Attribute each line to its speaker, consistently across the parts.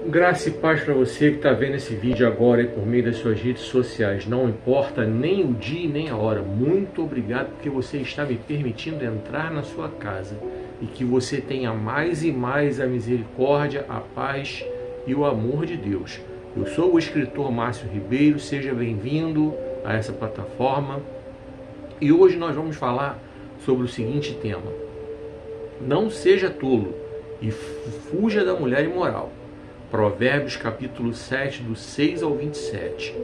Speaker 1: Graça e paz para você que está vendo esse vídeo agora e por meio das suas redes sociais. Não importa nem o dia nem a hora. Muito obrigado porque você está me permitindo entrar na sua casa. E que você tenha mais e mais a misericórdia, a paz e o amor de Deus. Eu sou o escritor Márcio Ribeiro. Seja bem-vindo a essa plataforma. E hoje nós vamos falar sobre o seguinte tema. Não seja tolo e fuja da mulher imoral. Provérbios capítulo 7, do 6 ao 27.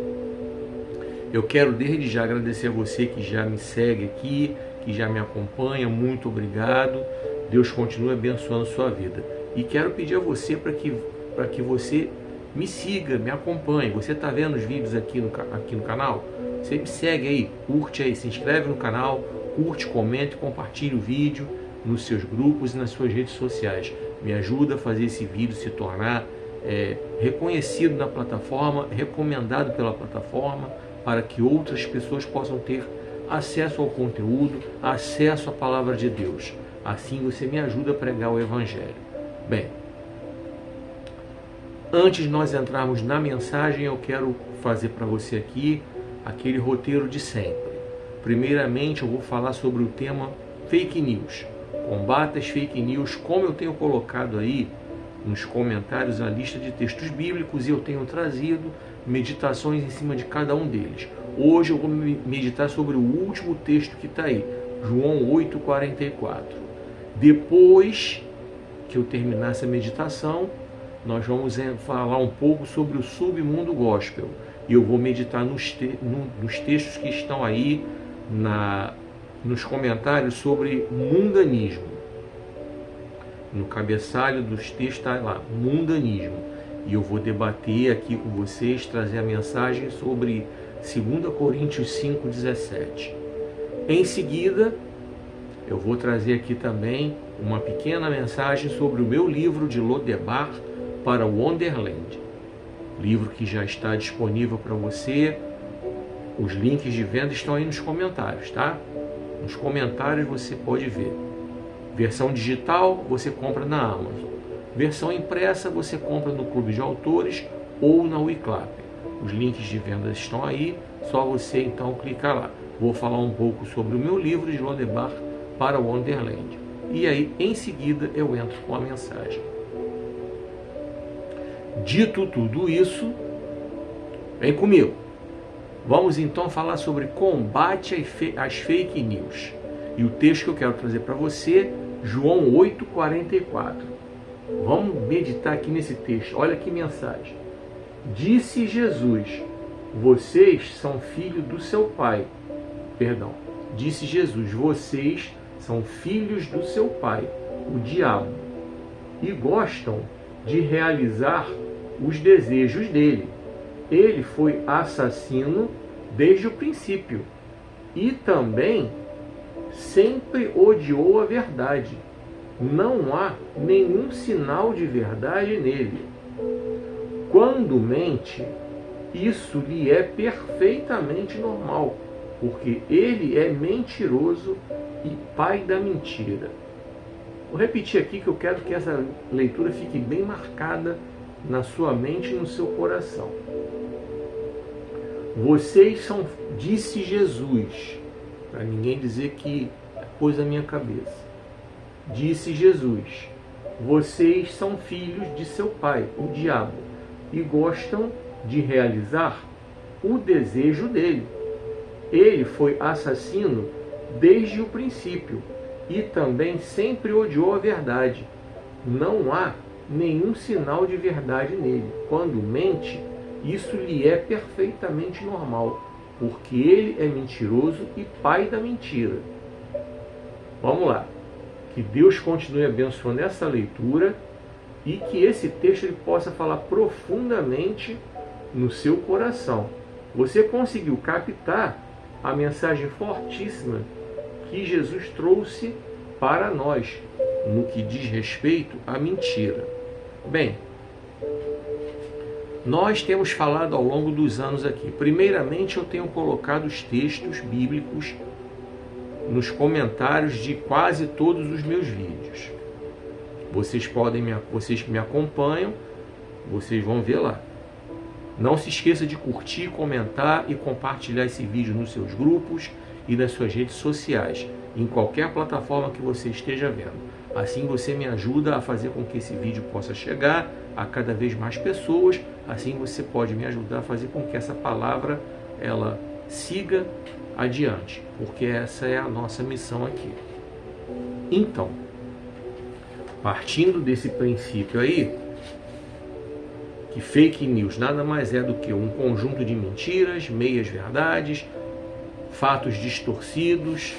Speaker 1: Eu quero desde já agradecer a você que já me segue aqui, que já me acompanha, muito obrigado. Deus continue abençoando a sua vida. E quero pedir a você para que você me siga, me acompanhe. Você está vendo os vídeos aqui no canal? Você me segue aí, curte aí, se inscreve no canal, curte, comente, compartilhe o vídeo nos seus grupos e nas suas redes sociais. Me ajuda a fazer esse vídeo se tornar reconhecido na plataforma, recomendado pela plataforma, para que outras pessoas possam ter acesso ao conteúdo, acesso à palavra de Deus. Assim você me ajuda a pregar o Evangelho. Bem, antes de nós entrarmos na mensagem, eu quero fazer para você aqui aquele roteiro de sempre. Primeiramente, eu vou falar sobre o tema fake news. Combata as fake news, como eu tenho colocado aí nos comentários a lista de textos bíblicos e eu tenho trazido meditações em cima de cada um deles. Hoje eu vou meditar sobre o último texto que está aí, João 8,44. Depois que eu terminar essa meditação, nós vamos falar um pouco sobre o submundo gospel. E eu vou meditar nos textos que estão aí nos comentários sobre mundanismo. No cabeçalho dos textos está lá, mundanismo. E eu vou debater aqui com vocês, trazer a mensagem sobre 2 Coríntios 5,17. Em seguida, eu vou trazer aqui também uma pequena mensagem sobre o meu livro de Lodebar para Wonderland. Livro que já está disponível para você. Os links de venda estão aí nos comentários, tá? Nos comentários você pode ver. Versão digital você compra na Amazon. Versão impressa você compra no Clube de Autores ou na Wiclap. Os links de venda estão aí, só você então clicar lá. Vou falar um pouco sobre o meu livro de Lodebar para Wonderland. E aí, em seguida, eu entro com a mensagem. Dito tudo isso, vem comigo. Vamos então falar sobre combate às fake news. E o texto que eu quero trazer para você, João 8,44. Vamos meditar aqui nesse texto. Olha que mensagem. Disse Jesus, vocês são filhos do seu pai. Perdão. Disse Jesus, vocês são filhos do seu pai, o diabo, e gostam de realizar os desejos dele. Ele foi assassino desde o princípio e também sempre odiou a verdade. Não há nenhum sinal de verdade nele. Quando mente, isso lhe é perfeitamente normal, porque ele é mentiroso e pai da mentira. Vou repetir aqui que eu quero que essa leitura fique bem marcada na sua mente e no seu coração. Vocês são, disse Jesus, para ninguém dizer que é coisa da minha cabeça. Disse Jesus, vocês são filhos de seu pai, o diabo, e gostam de realizar o desejo dele. Ele foi assassino desde o princípio e também sempre odiou a verdade. Não há nenhum sinal de verdade nele. Quando mente, isso lhe é perfeitamente normal, porque ele é mentiroso e pai da mentira. Vamos lá. Que Deus continue abençoando essa leitura e que esse texto ele possa falar profundamente no seu coração. Você conseguiu captar a mensagem fortíssima que Jesus trouxe para nós no que diz respeito à mentira. Bem, nós temos falado ao longo dos anos aqui. Primeiramente, eu tenho colocado os textos bíblicos nos comentários de quase todos os meus vídeos. Vocês que me acompanham Vocês vão ver lá. Não se esqueça de curtir, comentar e compartilhar esse vídeo nos seus grupos e nas suas redes sociais, em qualquer plataforma que você esteja vendo. Assim você me ajuda a fazer com que esse vídeo possa chegar a cada vez mais pessoas. Assim você pode me ajudar a fazer com que essa palavra ela siga adiante, porque essa é a nossa missão aqui. Então, partindo desse princípio aí, que fake news nada mais é do que um conjunto de mentiras, meias verdades, fatos distorcidos,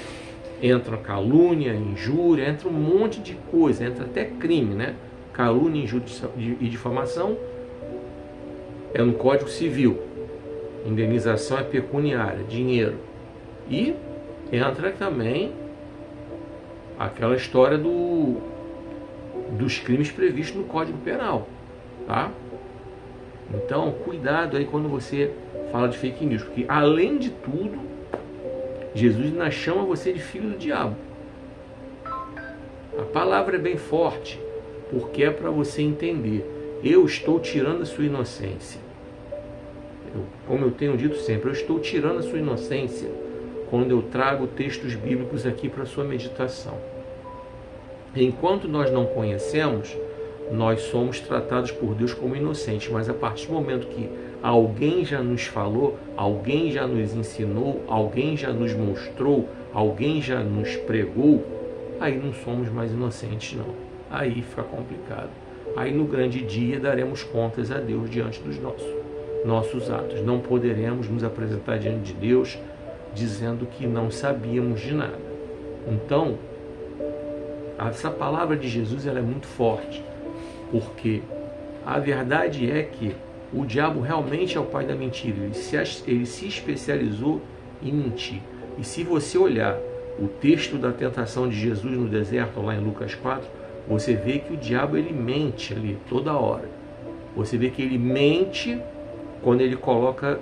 Speaker 1: entra calúnia, injúria, entra um monte de coisa, entra até crime, né? Calúnia, injúria e difamação é no Código Civil. Indenização é pecuniária, dinheiro. E entra também aquela história dos crimes previstos no Código Penal, tá? Então, cuidado aí quando você fala de fake news, porque além de tudo, Jesus ainda chama você de filho do diabo. A palavra é bem forte, porque é para você entender. Eu estou tirando a sua inocência. Como eu tenho dito sempre, eu estou tirando a sua inocência quando eu trago textos bíblicos aqui para a sua meditação. Enquanto nós não conhecemos, nós somos tratados por Deus como inocentes, mas a partir do momento que alguém já nos falou, alguém já nos ensinou, alguém já nos mostrou, alguém já nos pregou, aí não somos mais inocentes não. Aí fica complicado. Aí no grande dia daremos contas a Deus diante dos nossos atos. Não poderemos nos apresentar diante de Deus dizendo que não sabíamos de nada. Então, essa palavra de Jesus ela é muito forte, porque a verdade é que o diabo realmente é o pai da mentira. Ele se especializou em mentir. E se você olhar o texto da tentação de Jesus no deserto, lá em Lucas 4, você vê que o diabo ele mente ali toda hora. Você vê que ele mente quando ele coloca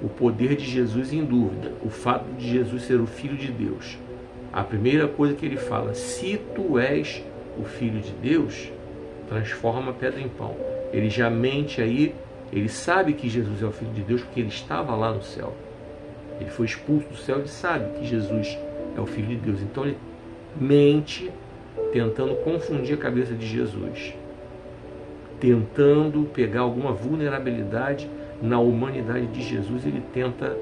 Speaker 1: o poder de Jesus em dúvida, o fato de Jesus ser o Filho de Deus. A primeira coisa que ele fala, se tu és o Filho de Deus, transforma a pedra em pão. Ele já mente aí, ele sabe que Jesus é o Filho de Deus porque ele estava lá no céu. Ele foi expulso do céu, ele sabe que Jesus é o Filho de Deus. Então ele mente tentando confundir a cabeça de Jesus, tentando pegar alguma vulnerabilidade na humanidade de Jesus, ele tenta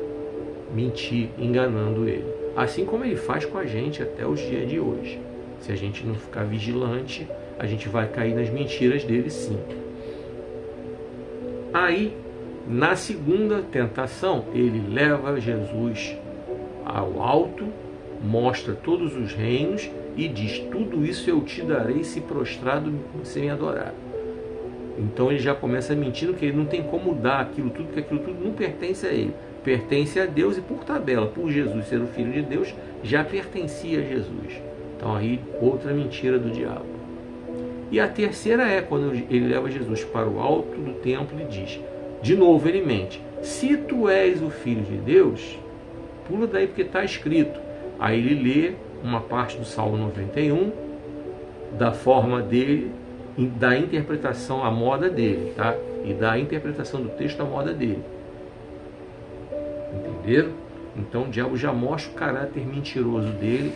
Speaker 1: mentir, enganando ele. Assim como ele faz com a gente até os dias de hoje. Se a gente não ficar vigilante, a gente vai cair nas mentiras dele sim. Aí, na segunda tentação, ele leva Jesus ao alto, mostra todos os reinos e diz, tudo isso eu te darei se prostrado você me adorar. Então ele já começa mentindo que ele não tem como dar aquilo tudo, que aquilo tudo não pertence a ele. Pertence a Deus e por tabela, por Jesus ser o Filho de Deus, já pertencia a Jesus. Então aí outra mentira do diabo. E a terceira é quando ele leva Jesus para o alto do templo e diz, de novo ele mente, se tu és o Filho de Deus, pula daí porque está escrito. Aí ele lê uma parte do Salmo 91, da forma dele, da interpretação à moda dele, tá? E da interpretação do texto à moda dele. Entenderam? Então o diabo já mostra o caráter mentiroso dele,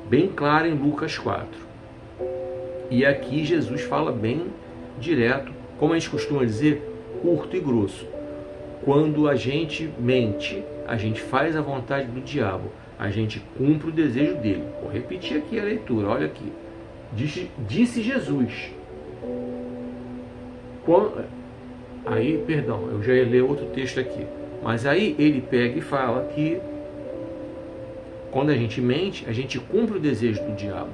Speaker 1: bem claro em Lucas 4. E aqui Jesus fala bem direto, como a gente costuma dizer, curto e grosso. Quando a gente mente, a gente faz a vontade do diabo, a gente cumpre o desejo dele. Vou repetir aqui a leitura, olha aqui. Disse Jesus. Aí, perdão, eu já ia ler outro texto aqui. Mas aí ele pega e fala que quando a gente mente, a gente cumpre o desejo do diabo.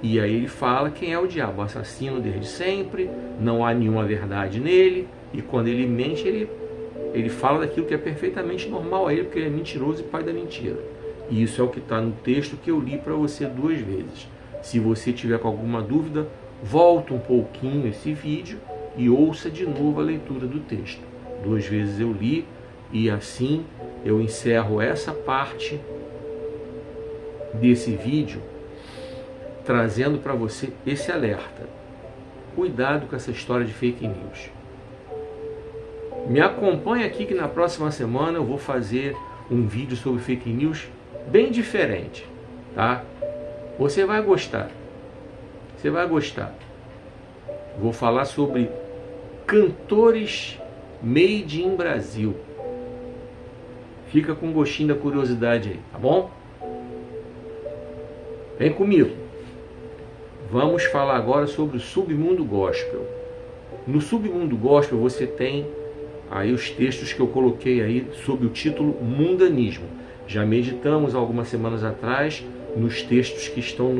Speaker 1: E aí ele fala quem é o diabo, o assassino desde sempre, não há nenhuma verdade nele. E quando ele mente, ele fala daquilo que é perfeitamente normal a ele, porque ele é mentiroso e pai da mentira. E isso é o que está no texto que eu li para você 2 vezes. Se você tiver com alguma dúvida, volta um pouquinho esse vídeo e ouça de novo a leitura do texto. 2 vezes eu li e assim eu encerro essa parte desse vídeo trazendo para você esse alerta. cuidado com essa história de fake news. Me acompanha aqui que na próxima semana eu vou fazer um vídeo sobre fake news bem diferente, tá? Você vai gostar. Você vai gostar. Vou falar sobre cantores made in Brasil. Fica com gostinho da curiosidade aí, tá bom? Vem comigo. Vamos falar agora sobre o Submundo Gospel. No Submundo Gospel você tem aí os textos que eu coloquei aí sob o título Mundanismo. Já meditamos algumas semanas atrás nos textos que estão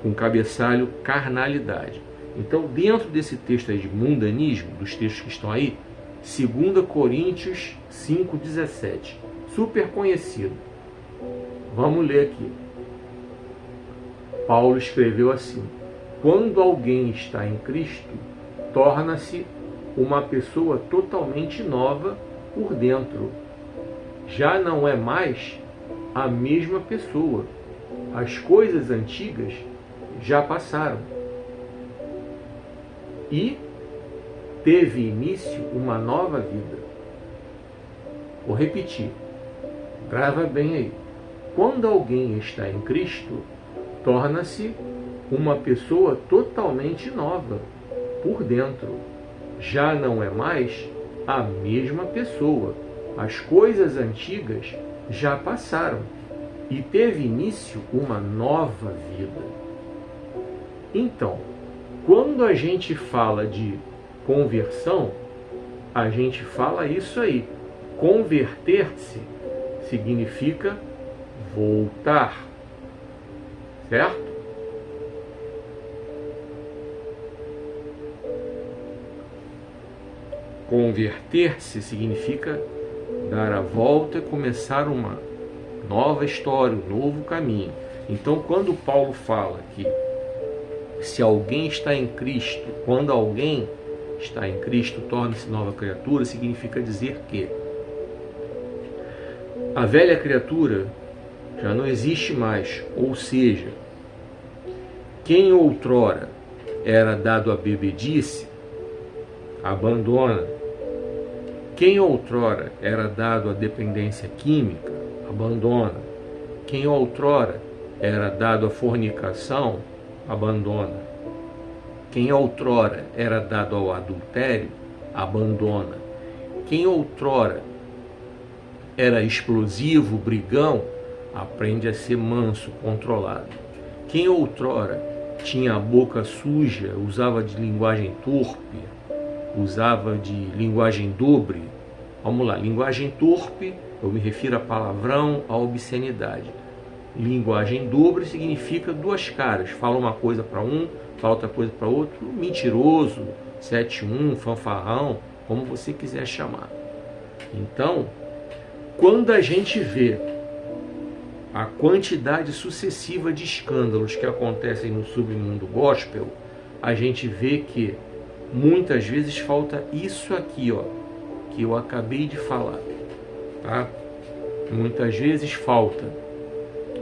Speaker 1: com cabeçalho carnalidade. Então, dentro desse texto aí de mundanismo, dos textos que estão aí, 2 Coríntios 5,17, super conhecido. Vamos ler aqui. Paulo escreveu assim: quando alguém está em Cristo, torna-se uma pessoa totalmente nova por dentro. Já não é mais a mesma pessoa. As coisas antigas já passaram. E teve início uma nova vida. Vou repetir. Grava bem aí. Quando alguém está em Cristo, torna-se uma pessoa totalmente nova por dentro. Já não é mais a mesma pessoa. As coisas antigas já passaram e teve início uma nova vida. Então, quando a gente fala de conversão, a gente fala isso aí. Converter-se significa voltar, certo? Converter-se significa dar a volta e começar uma nova história, um novo caminho. Então, quando Paulo fala que se alguém está em Cristo, quando alguém está em Cristo, torna-se nova criatura, significa dizer que a velha criatura já não existe mais, ou seja, quem outrora era dado à bebedice, abandona. Quem outrora era dado à dependência química, abandona. Quem outrora era dado à fornicação, abandona. Quem outrora era dado ao adultério, abandona. Quem outrora era explosivo, brigão, aprende a ser manso, controlado. Quem outrora tinha a boca suja, usava de linguagem torpe, usava de linguagem dobre. Vamos lá, linguagem torpe, eu me refiro a palavrão, a obscenidade. Linguagem dobre significa duas caras, fala uma coisa para um, fala outra coisa para outro, mentiroso, 7-1, fanfarrão, como você quiser chamar. Então, quando a gente vê a quantidade sucessiva de escândalos que acontecem no submundo gospel, a gente vê que muitas vezes falta isso aqui, ó, que eu acabei de falar, tá? Muitas vezes falta,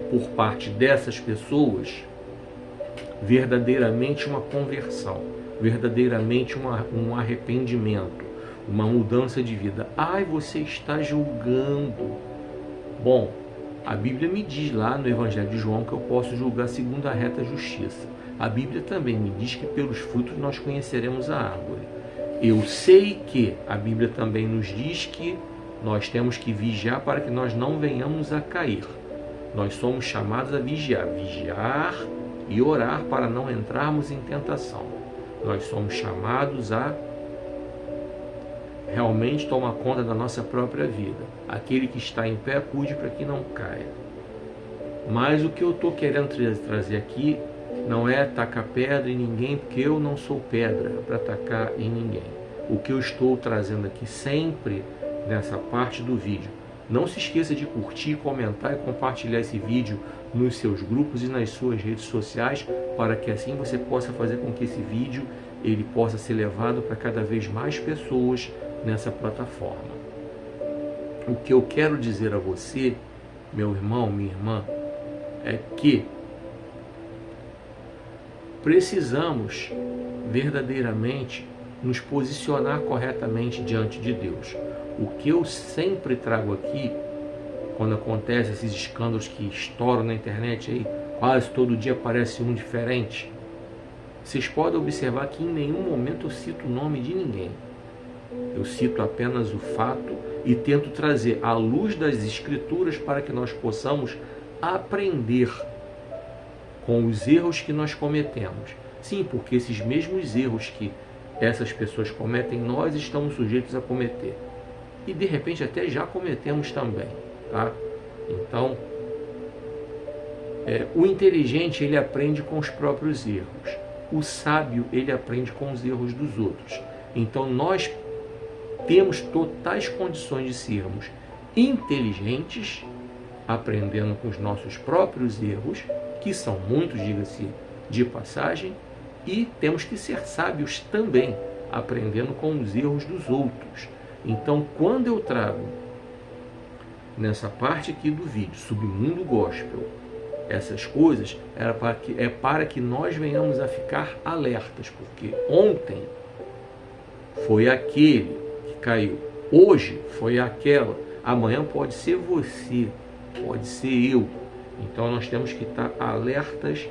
Speaker 1: por parte dessas pessoas, verdadeiramente uma conversão, verdadeiramente um arrependimento, uma mudança de vida. Ai, você está julgando. Bom, a Bíblia me diz lá no Evangelho de João que eu posso julgar segundo a reta justiça. A Bíblia também me diz que pelos frutos nós conheceremos a árvore. Eu sei que a Bíblia também nos diz que nós temos que vigiar para que nós não venhamos a cair. Nós somos chamados a vigiar e orar para não entrarmos em tentação. Nós somos chamados a realmente tomar conta da nossa própria vida. Aquele que está em pé, cuide para que não caia. Mas o que eu estou querendo trazer aqui não é tacar pedra em ninguém, porque eu não sou pedra para tacar em ninguém. O que eu estou trazendo aqui sempre nessa parte do vídeo, não se esqueça de curtir, comentar e compartilhar esse vídeo nos seus grupos e nas suas redes sociais, para que assim você possa fazer com que esse vídeo ele possa ser levado para cada vez mais pessoas nessa plataforma. O que eu quero dizer a você, meu irmão, minha irmã, é que precisamos verdadeiramente nos posicionar corretamente diante de Deus. O que eu sempre trago aqui, quando acontece esses escândalos que estouram na internet aí, quase todo dia aparece um diferente, vocês podem observar que em nenhum momento eu cito o nome de ninguém. Eu cito apenas o fato e tento trazer a luz das Escrituras para que nós possamos aprender com os erros que nós cometemos. Sim, porque esses mesmos erros que essas pessoas cometem, nós estamos sujeitos a cometer. E de repente até já cometemos também, tá? Então, o inteligente, ele aprende com os próprios erros. O sábio, ele aprende com os erros dos outros. Então nós temos totais condições de sermos inteligentes, aprendendo com os nossos próprios erros, que são muitos, diga-se de passagem, e temos que ser sábios também, aprendendo com os erros dos outros. Então, quando eu trago nessa parte aqui do vídeo, Submundo Gospel, essas coisas, é para que nós venhamos a ficar alertas, porque ontem foi aquele que caiu, hoje foi aquela, amanhã pode ser você, pode ser eu. Então nós temos que estar alertas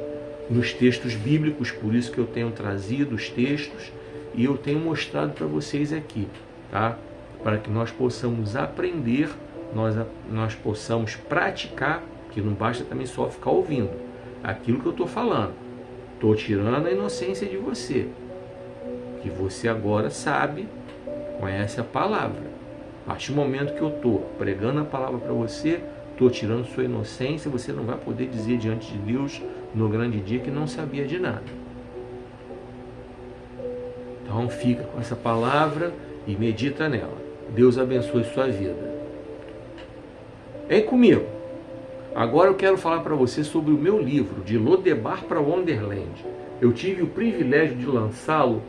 Speaker 1: nos textos bíblicos, por isso que eu tenho trazido os textos e eu tenho mostrado para vocês aqui, tá? Para que nós possamos aprender, nós possamos praticar, que não basta também só ficar ouvindo aquilo que eu estou falando. Estou tirando a inocência de você, que você agora sabe, conhece a palavra. A partir do momento que eu estou pregando a palavra para você, estou tirando sua inocência, você não vai poder dizer diante de Deus no grande dia que não sabia de nada. Então fica com essa palavra e medita nela. Deus abençoe sua vida. Vem comigo. Agora eu quero falar para você sobre o meu livro, De Lodebar para Wonderland. Eu tive o privilégio de lançá-lo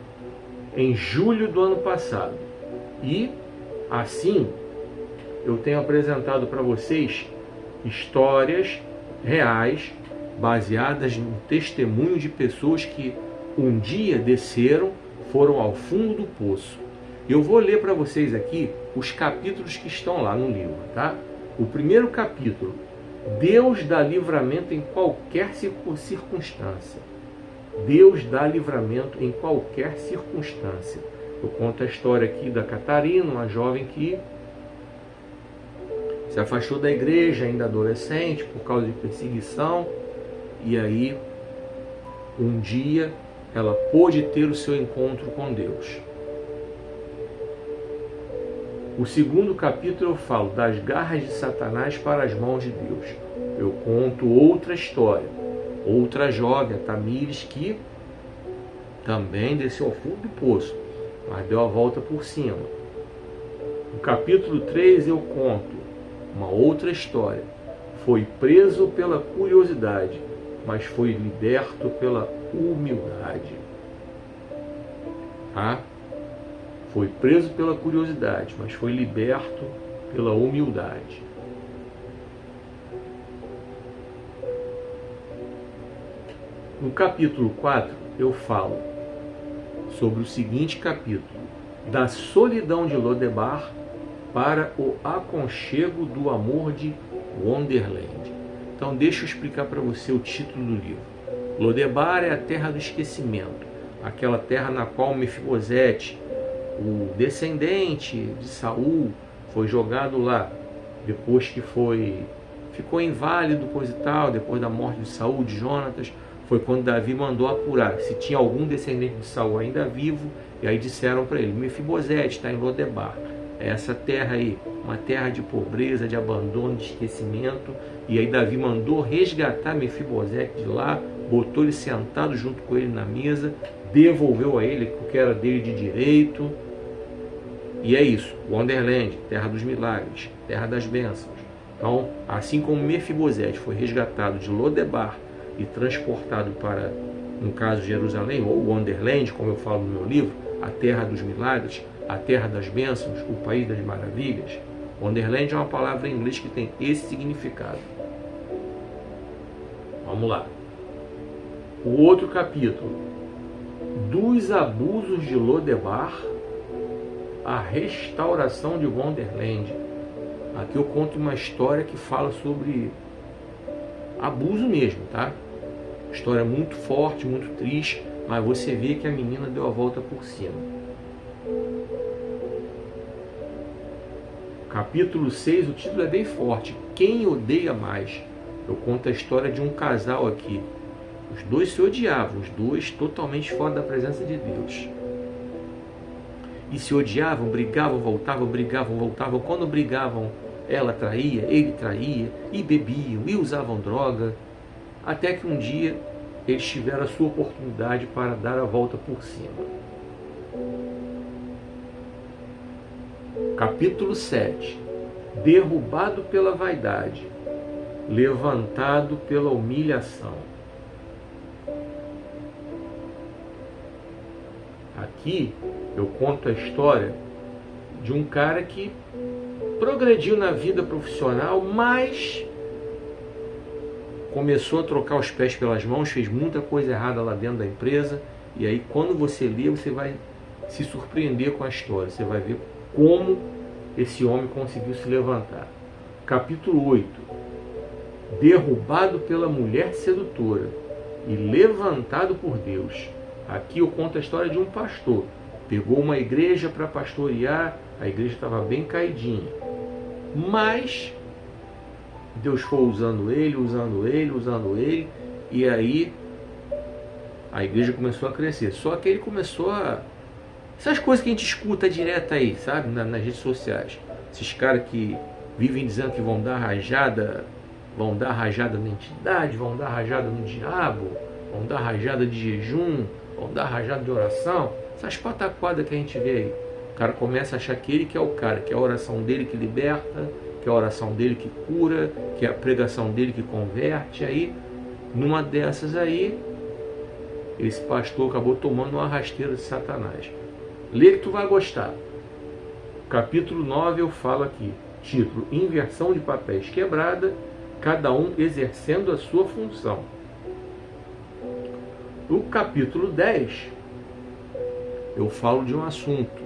Speaker 1: em julho do ano passado. E, assim, eu tenho apresentado para vocês histórias reais, baseadas no testemunho de pessoas que um dia desceram, foram ao fundo do poço. Eu vou ler para vocês aqui os capítulos que estão lá no livro, tá? O primeiro capítulo, Deus dá livramento em qualquer circunstância. Deus dá livramento em qualquer circunstância. Eu conto a história aqui da Catarina, uma jovem que se afastou da igreja ainda adolescente por causa de perseguição, e aí um dia ela pôde ter o seu encontro com Deus. O segundo capítulo eu falo das garras de Satanás para as mãos de Deus. Eu conto outra história, outra jovem, a Tamires, que também desceu ao fundo do poço, mas deu a volta por cima. No capítulo 3 eu conto uma outra história. Foi preso pela curiosidade, mas foi liberto pela humildade. Tá? Foi preso pela curiosidade, mas foi liberto pela humildade. No capítulo 4, eu falo sobre o seguinte capítulo: da solidão de Lodebar para o aconchego do amor de Wonderland. Então deixa eu explicar para você o título do livro. Lodebar é a terra do esquecimento, aquela terra na qual Mefibosete, o descendente de Saul, foi jogado lá, depois que ficou inválido, coisa e tal, depois da morte de Saul, de Jonatas. Foi quando Davi mandou apurar se tinha algum descendente de Saul ainda vivo, e aí disseram para ele: Mefibosete está em Lodebar. É essa terra aí, uma terra de pobreza, de abandono, de esquecimento. E aí Davi mandou resgatar Mefibosete de lá, botou ele sentado junto com ele na mesa, devolveu a ele o que era dele de direito. E é isso, Wonderland, terra dos milagres, terra das bênçãos. Então, assim como Mefibosete foi resgatado de Lodebar e transportado para, no caso, Jerusalém, ou Wonderland, como eu falo no meu livro, a terra dos milagres, a terra das bênçãos, o país das maravilhas. Wonderland é uma palavra em inglês que tem esse significado. Vamos lá. O outro capítulo, dos abusos de Lodebar, a restauração de Wonderland. Aqui eu conto uma história que fala sobre abuso mesmo, tá? História muito forte, muito triste, mas você vê que a menina deu a volta por cima. Capítulo 6, o título é bem forte, Quem odeia mais? Eu conto a história de um casal aqui. Os dois se odiavam, os dois totalmente fora da presença de Deus. E se odiavam, brigavam, voltavam. Quando brigavam, ela traía, ele traía, e bebiam, e usavam droga. Até que um dia eles tiveram a sua oportunidade para dar a volta por cima. Capítulo 7. Derrubado pela vaidade, levantado pela humilhação. Aqui eu conto a história de um cara que progrediu na vida profissional, mas começou a trocar os pés pelas mãos, fez muita coisa errada lá dentro da empresa, e aí quando você lê, você vai se surpreender com a história, você vai ver como esse homem conseguiu se levantar. Capítulo 8. Derrubado pela mulher sedutora e levantado por Deus. Aqui eu conto a história de um pastor. Pegou uma igreja para pastorear, a igreja estava bem caidinha. Mas Deus foi usando ele, e aí a igreja começou a crescer. Só que ele começou a... Essas coisas que a gente escuta direto aí, sabe, nas redes sociais. Esses caras que vivem dizendo que vão dar rajada na entidade, vão dar rajada no diabo, vão dar rajada de jejum, vão dar rajada de oração. Essas pataquadas que a gente vê aí. O cara começa a achar que ele que é o cara, que é a oração dele que liberta, que é a oração dele que cura, que é a pregação dele que converte. Aí, numa dessas aí, esse pastor acabou tomando uma rasteira de Satanás. Lê que tu vai gostar. Capítulo 9 eu falo aqui. Título: Inversão de papéis quebrada, cada um exercendo a sua função. No capítulo 10, eu falo de um assunto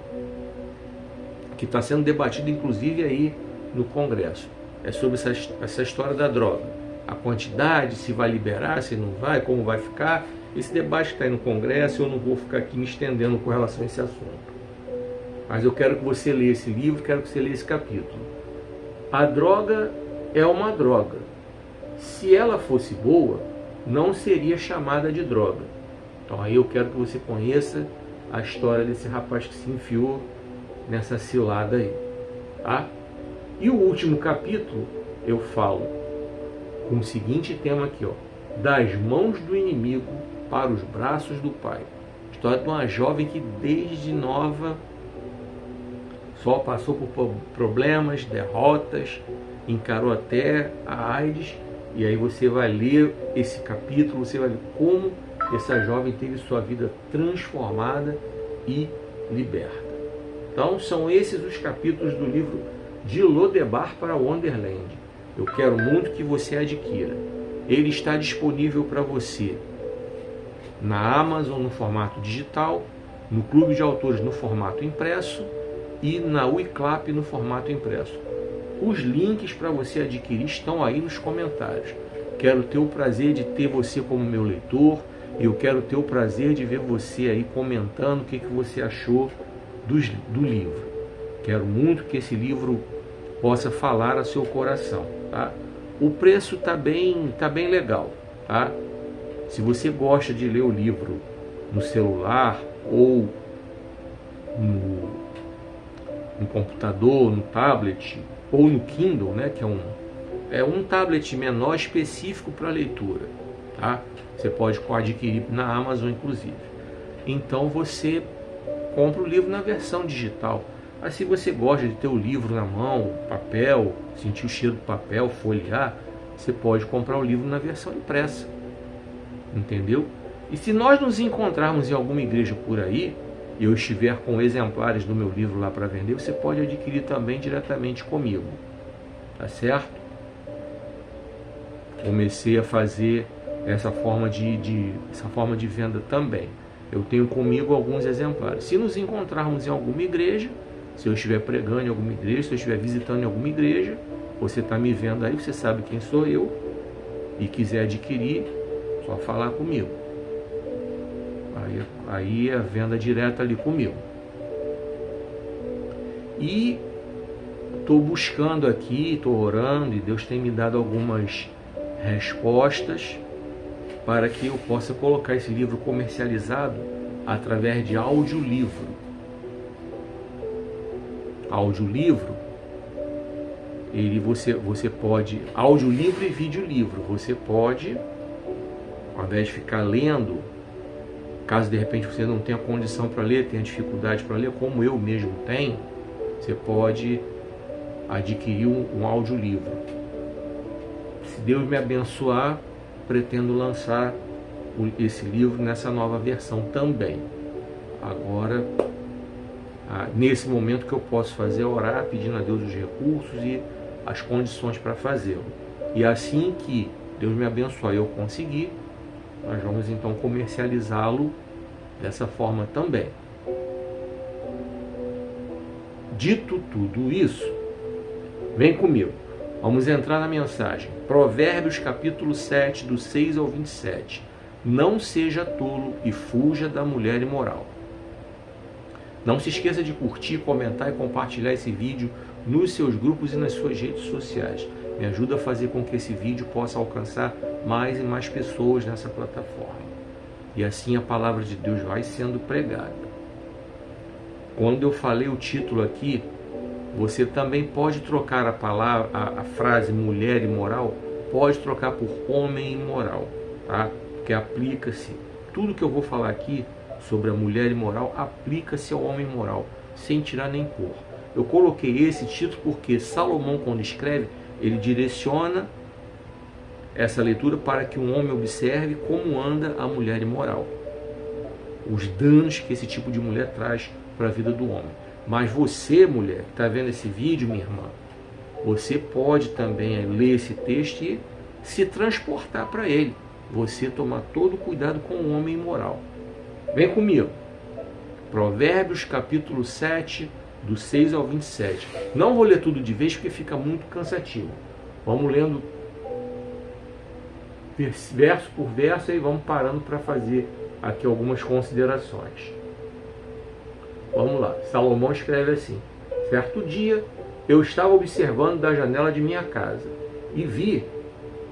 Speaker 1: que está sendo debatido inclusive aí no Congresso. É sobre essa história da droga. A quantidade, se vai liberar, se não vai, como vai ficar. Esse debate está aí no Congresso, eu não vou ficar aqui me estendendo com relação a esse assunto. Mas eu quero que você leia esse livro, quero que você leia esse capítulo. A droga é uma droga. Se ela fosse boa, não seria chamada de droga. Então aí eu quero que você conheça a história desse rapaz que se enfiou nessa cilada aí. Tá? E o último capítulo eu falo com o seguinte tema aqui, ó: das mãos do inimigo para os braços do Pai. História de uma jovem que desde nova só passou por problemas, derrotas, encarou até a AIDS. E aí você vai ler esse capítulo, você vai ver como essa jovem teve sua vida transformada e liberta. Então são esses os capítulos do livro De Lodebar para Wonderland. Eu quero muito que você adquira. Ele está disponível para você na Amazon no formato digital, no Clube de Autores no formato impresso e na Wiclap no formato impresso. Os links para você adquirir estão aí nos comentários. Quero ter o prazer de ter você como meu leitor. Eu quero ter o prazer de ver você aí comentando o que você achou do livro. Quero muito que esse livro possa falar a seu coração, tá? O preço tá bem legal, tá? Se você gosta de ler o livro no celular ou no computador, no tablet ou no Kindle, né, que é um tablet menor específico para leitura, tá? Você pode adquirir na Amazon, inclusive. Então você compra o livro na versão digital. Mas se você gosta de ter o livro na mão, papel, sentir o cheiro do papel, folhear, você pode comprar o livro na versão impressa. Entendeu? E se nós nos encontrarmos em alguma igreja por aí, e eu estiver com exemplares do meu livro lá para vender, você pode adquirir também diretamente comigo. Tá certo? Comecei a fazer essa forma de venda também. Eu tenho comigo alguns exemplares. Se nos encontrarmos em alguma igreja, se eu estiver pregando em alguma igreja, se eu estiver visitando em alguma igreja, você está me vendo aí, você sabe quem sou eu, e quiser adquirir, só falar comigo. Aí é a venda direta ali comigo. E estou buscando aqui, estou orando, e Deus tem me dado algumas respostas para que eu possa colocar esse livro comercializado através de audiolivro. Audiolivro, você pode, audiolivro e videolivro, você pode, ao invés de ficar lendo, caso de repente você não tenha condição para ler, tenha dificuldade para ler, como eu mesmo tenho, você pode adquirir um audiolivro. Se Deus me abençoar, pretendo lançar esse livro nessa nova versão também. Agora, nesse momento, que eu posso fazer é orar, pedindo a Deus os recursos e as condições para fazê-lo. E assim que Deus me abençoar e eu conseguir, nós vamos então comercializá-lo dessa forma também. Dito tudo isso, vem comigo. Vamos entrar na mensagem. Provérbios capítulo 7, do 6 ao 27. Não seja tolo e fuja da mulher imoral. Não se esqueça de curtir, comentar e compartilhar esse vídeo nos seus grupos e nas suas redes sociais. Me ajuda a fazer com que esse vídeo possa alcançar mais e mais pessoas nessa plataforma. E assim a palavra de Deus vai sendo pregada. Quando eu falei o título aqui, você também pode trocar a frase mulher imoral, pode trocar por homem imoral, tá? Porque aplica-se, tudo que eu vou falar aqui sobre a mulher imoral, aplica-se ao homem imoral, sem tirar nem pôr. Eu coloquei esse título porque Salomão, quando escreve, ele direciona essa leitura para que um homem observe como anda a mulher imoral, os danos que esse tipo de mulher traz para a vida do homem. Mas você, mulher, que está vendo esse vídeo, minha irmã, você pode também ler esse texto e se transportar para ele. Você tomar todo cuidado com o homem imoral. Vem comigo. Provérbios capítulo 7, do 6 ao 27. Não vou ler tudo de vez porque fica muito cansativo. Vamos lendo verso por verso e vamos parando para fazer aqui algumas considerações. Vamos lá. Salomão escreve assim: certo dia, eu estava observando da janela de minha casa e vi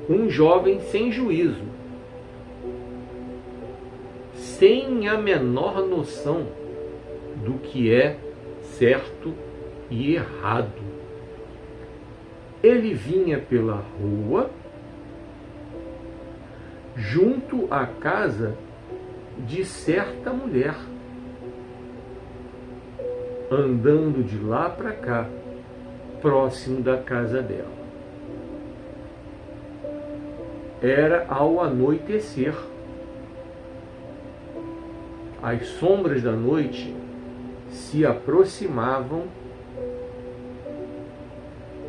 Speaker 1: um jovem sem juízo, sem a menor noção do que é certo e errado. Ele vinha pela rua, junto à casa de certa mulher, andando de lá para cá, próximo da casa dela. Era ao anoitecer. As sombras da noite se aproximavam,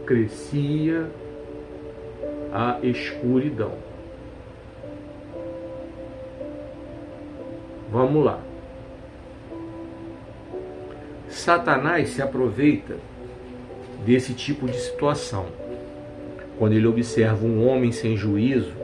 Speaker 1: crescia a escuridão. Vamos lá. Satanás se aproveita desse tipo de situação. Quando ele observa um homem sem juízo,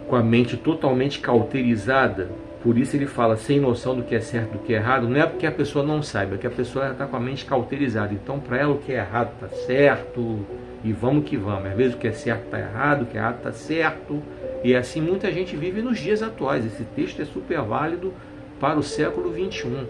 Speaker 1: com a mente totalmente cauterizada, por isso ele fala sem noção do que é certo e do que é errado, não é porque a pessoa não saiba, é que a pessoa está com a mente cauterizada. Então, para ela, o que é errado está certo, e vamos que vamos. Às vezes o que é certo está errado, o que é errado está certo, e assim muita gente vive nos dias atuais. Esse texto é super válido para o século 21.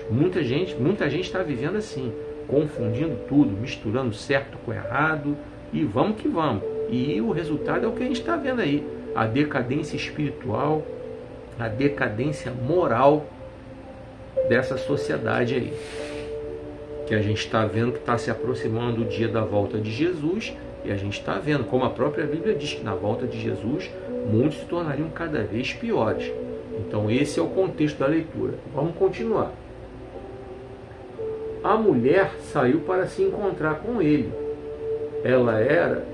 Speaker 1: Muita gente está vivendo assim, confundindo tudo, misturando certo com errado, e vamos que vamos. E o resultado é o que a gente está vendo aí, a decadência espiritual, a decadência moral dessa sociedade aí, que a gente está vendo que está se aproximando o dia da volta de Jesus, e a gente está vendo, como a própria Bíblia diz, que na volta de Jesus muitos se tornariam cada vez piores. Então esse é o contexto da leitura. Vamos continuar. A mulher saiu para se encontrar com ele. Ela era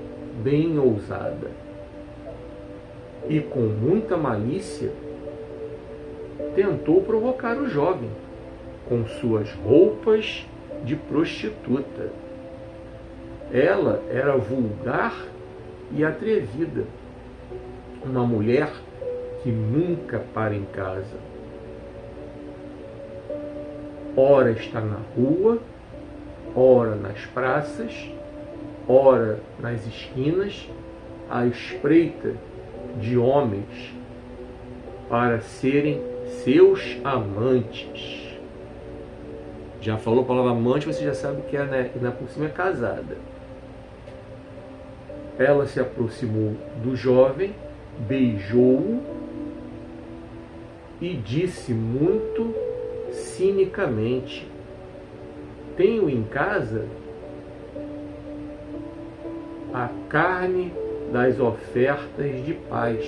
Speaker 1: bem ousada. e com muita malícia tentou provocar o jovem com suas roupas de prostituta. Ela era vulgar e atrevida, uma mulher que nunca para em casa. Ora está na rua, ora nas praças, ora nas esquinas, à espreita de homens para serem seus amantes. Já falou a palavra amante, você já sabe que é, né? E na por cima é casada. Ela se aproximou do jovem, beijou-o e disse muito cinicamente: tenho em casa a carne das ofertas de paz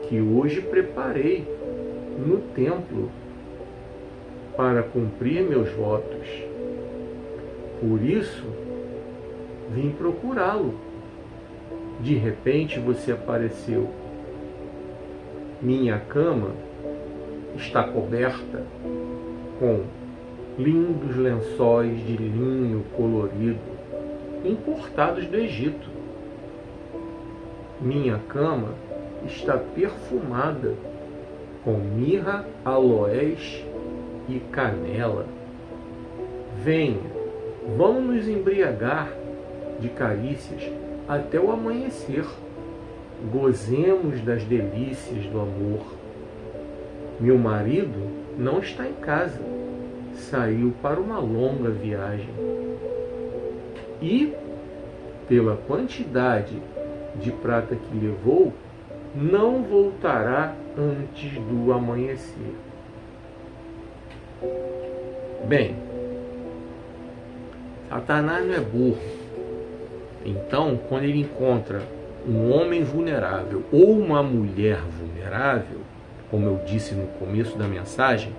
Speaker 1: que hoje preparei no templo para cumprir meus votos. Por isso, vim procurá-lo. De repente você apareceu. Minha cama está coberta com lindos lençóis de linho colorido, importados do Egito. Minha cama está perfumada com mirra, aloés e canela. Venha, vamos nos embriagar de carícias até o amanhecer. Gozemos das delícias do amor. Meu marido não está em casa, saiu para uma longa viagem. E, pela quantidade de prata que levou, não voltará antes do amanhecer. Bem, Satanás não é burro. Então, quando ele encontra um homem vulnerável ou uma mulher vulnerável, como eu disse no começo da mensagem,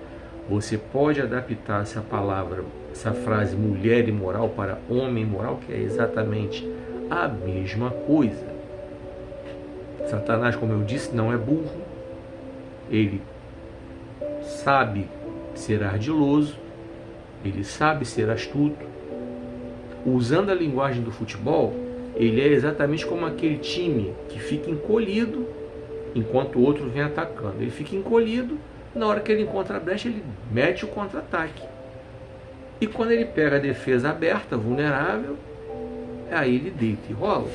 Speaker 1: você pode adaptar essa palavra, essa frase mulher imoral para homem imoral, que é exatamente a mesma coisa. Satanás, como eu disse, não é burro. Ele sabe ser ardiloso, ele sabe ser astuto. Usando a linguagem do futebol, ele é exatamente como aquele time que fica encolhido enquanto o outro vem atacando. Ele fica encolhido, na hora que ele encontra a brecha, ele mete o contra-ataque. E quando ele pega a defesa aberta, vulnerável, aí ele deita e rola.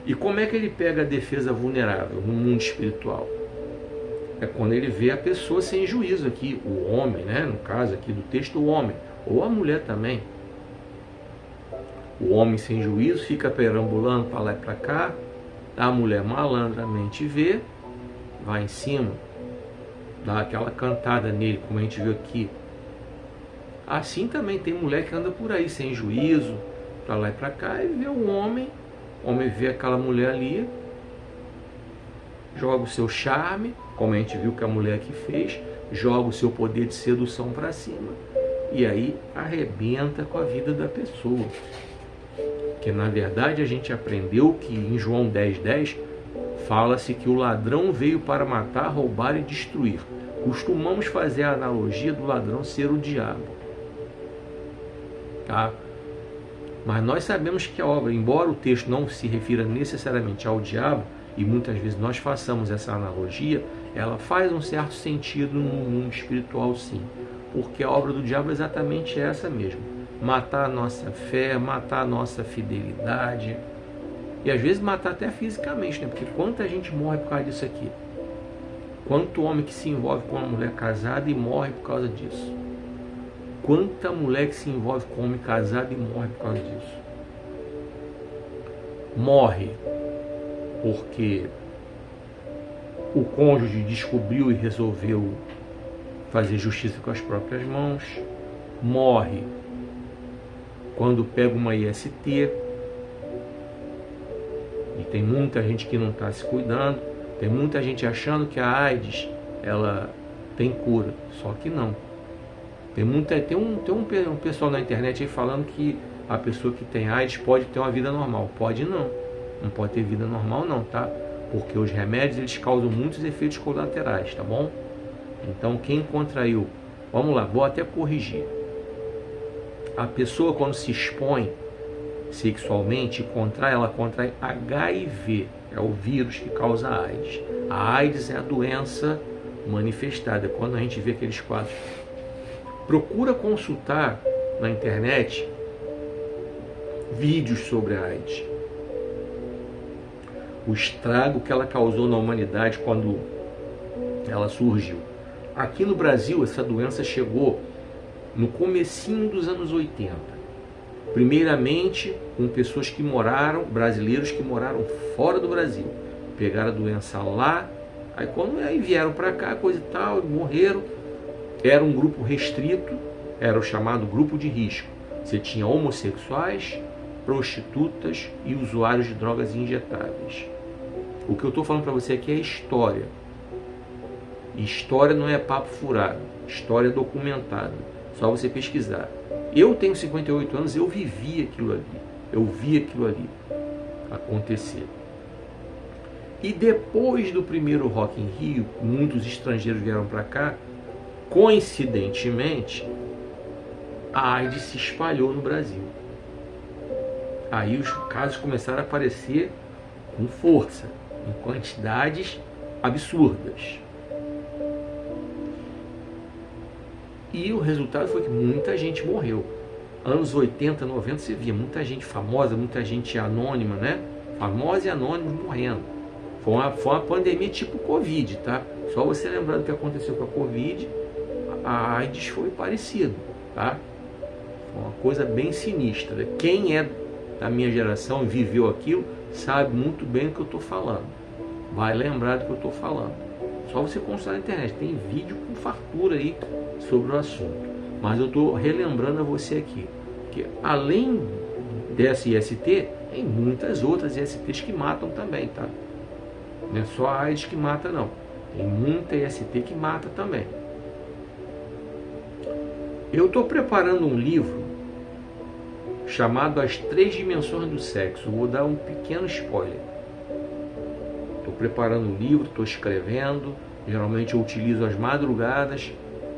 Speaker 1: E como é que ele pega a defesa vulnerável no mundo espiritual? É quando ele vê a pessoa sem juízo aqui, o homem, né? No caso aqui do texto, o homem, ou a mulher também. O homem sem juízo fica perambulando para lá e para cá, a mulher malandramente vê, vai em cima, dá aquela cantada nele, como a gente viu aqui. Assim também tem mulher que anda por aí sem juízo, para lá e para cá, e vê o homem vê aquela mulher ali, joga o seu charme, como a gente viu que a mulher aqui fez, joga o seu poder de sedução para cima, e aí arrebenta com a vida da pessoa. Porque na verdade a gente aprendeu que em João 10:10 fala-se que o ladrão veio para matar, roubar e destruir. Costumamos fazer a analogia do ladrão ser o diabo. Tá? Mas nós sabemos que a obra, embora o texto não se refira necessariamente ao diabo, e muitas vezes nós façamos essa analogia, ela faz um certo sentido no mundo espiritual, sim. Porque a obra do diabo é exatamente essa mesmo. Matar a nossa fé, matar a nossa fidelidade. E às vezes matar até fisicamente, né? Porque quanta gente morre por causa disso aqui. Quanto homem que se envolve com uma mulher casada e morre por causa disso. Quanta mulher que se envolve com um homem casado e morre por causa disso. Morre porque o cônjuge descobriu e resolveu fazer justiça com as próprias mãos. Morre quando pega uma IST. E tem muita gente que não está se cuidando. Tem muita gente achando que a AIDS ela tem cura. Só que não. Tem um pessoal na internet aí falando que a pessoa que tem AIDS pode ter uma vida normal. Pode não. Não pode ter vida normal não, tá? porque os remédios eles causam muitos efeitos colaterais, tá bom? Então quem contraiu, vamos lá, vou até corrigir. A pessoa quando se expõe sexualmente, ela contrai HIV, é o vírus que causa a AIDS. A AIDS é a doença manifestada, quando a gente vê aqueles quadros. Procura consultar na internet vídeos sobre a AIDS. O estrago que ela causou na humanidade quando ela surgiu. Aqui no Brasil, essa doença chegou no comecinho dos anos 80. Primeiramente, com pessoas que moraram, brasileiros que moraram fora do Brasil. Pegaram a doença lá, aí vieram para cá, coisa e tal, morreram. Era um grupo restrito, era o chamado grupo de risco. Você tinha homossexuais, prostitutas e usuários de drogas injetáveis. O que eu estou falando para você aqui é história. História não é papo furado, história documentada. Só você pesquisar. Eu tenho 58 anos, eu vivi aquilo ali. Eu vi aquilo ali acontecer. E depois do primeiro Rock in Rio, muitos estrangeiros vieram para cá. Coincidentemente, a AIDS se espalhou no Brasil. Aí os casos começaram a aparecer com força, em quantidades absurdas. E o resultado foi que muita gente morreu. Anos 80, 90, você via muita gente famosa, muita gente anônima, né? Famosa e anônimos morrendo. Foi uma pandemia tipo Covid, tá? Só você lembrar do que aconteceu com a Covid, a AIDS foi parecido, tá? Foi uma coisa bem sinistra. Quem é da minha geração e viveu aquilo, sabe muito bem do que eu estou falando. Vai lembrar do que eu estou falando. Só você consultar na internet, tem vídeo com fartura aí sobre o assunto. Mas eu estou relembrando a você aqui, que além dessa IST, tem muitas outras ISTs que matam também, tá? Não é só a AIDS que mata, não. Tem muita IST que mata também. Eu estou preparando um livro chamado As Três Dimensões do Sexo. Vou dar um pequeno spoiler. Estou preparando um livro, estou escrevendo. Geralmente eu utilizo as madrugadas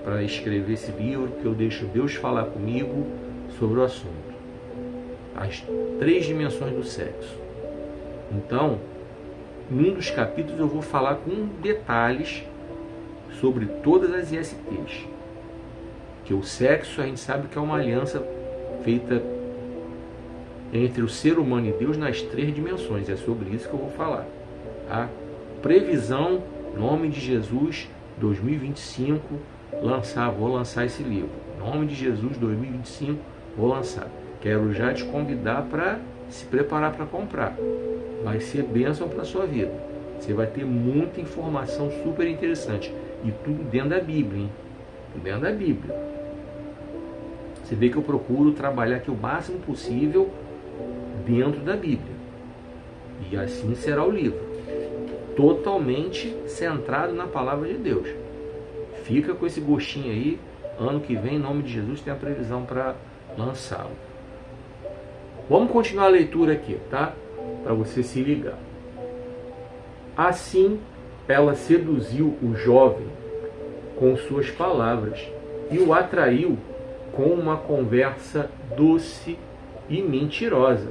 Speaker 1: para escrever esse livro, que eu deixo Deus falar comigo sobre o assunto. As Três Dimensões do Sexo. Então, num dos capítulos eu vou falar com detalhes sobre todas as ISTs. Que o sexo, a gente sabe que é uma aliança feita entre o ser humano e Deus nas três dimensões. É sobre isso que eu vou falar. Tá? Previsão, nome de Jesus, 2025, vou lançar esse livro. Nome de Jesus, 2025, vou lançar. Quero já te convidar para se preparar para comprar. Vai ser bênção para a sua vida. Você vai ter muita informação super interessante. E tudo dentro da Bíblia, hein? Tudo dentro da Bíblia. Você vê que eu procuro trabalhar aqui o máximo possível dentro da Bíblia. E assim será o livro. Totalmente centrado na palavra de Deus. Fica com esse gostinho aí. Ano que vem, em nome de Jesus, tem a previsão para lançá-lo. Vamos continuar a leitura aqui, tá? Para você se ligar. Assim, ela seduziu o jovem com suas palavras e o atraiu com uma conversa doce e mentirosa.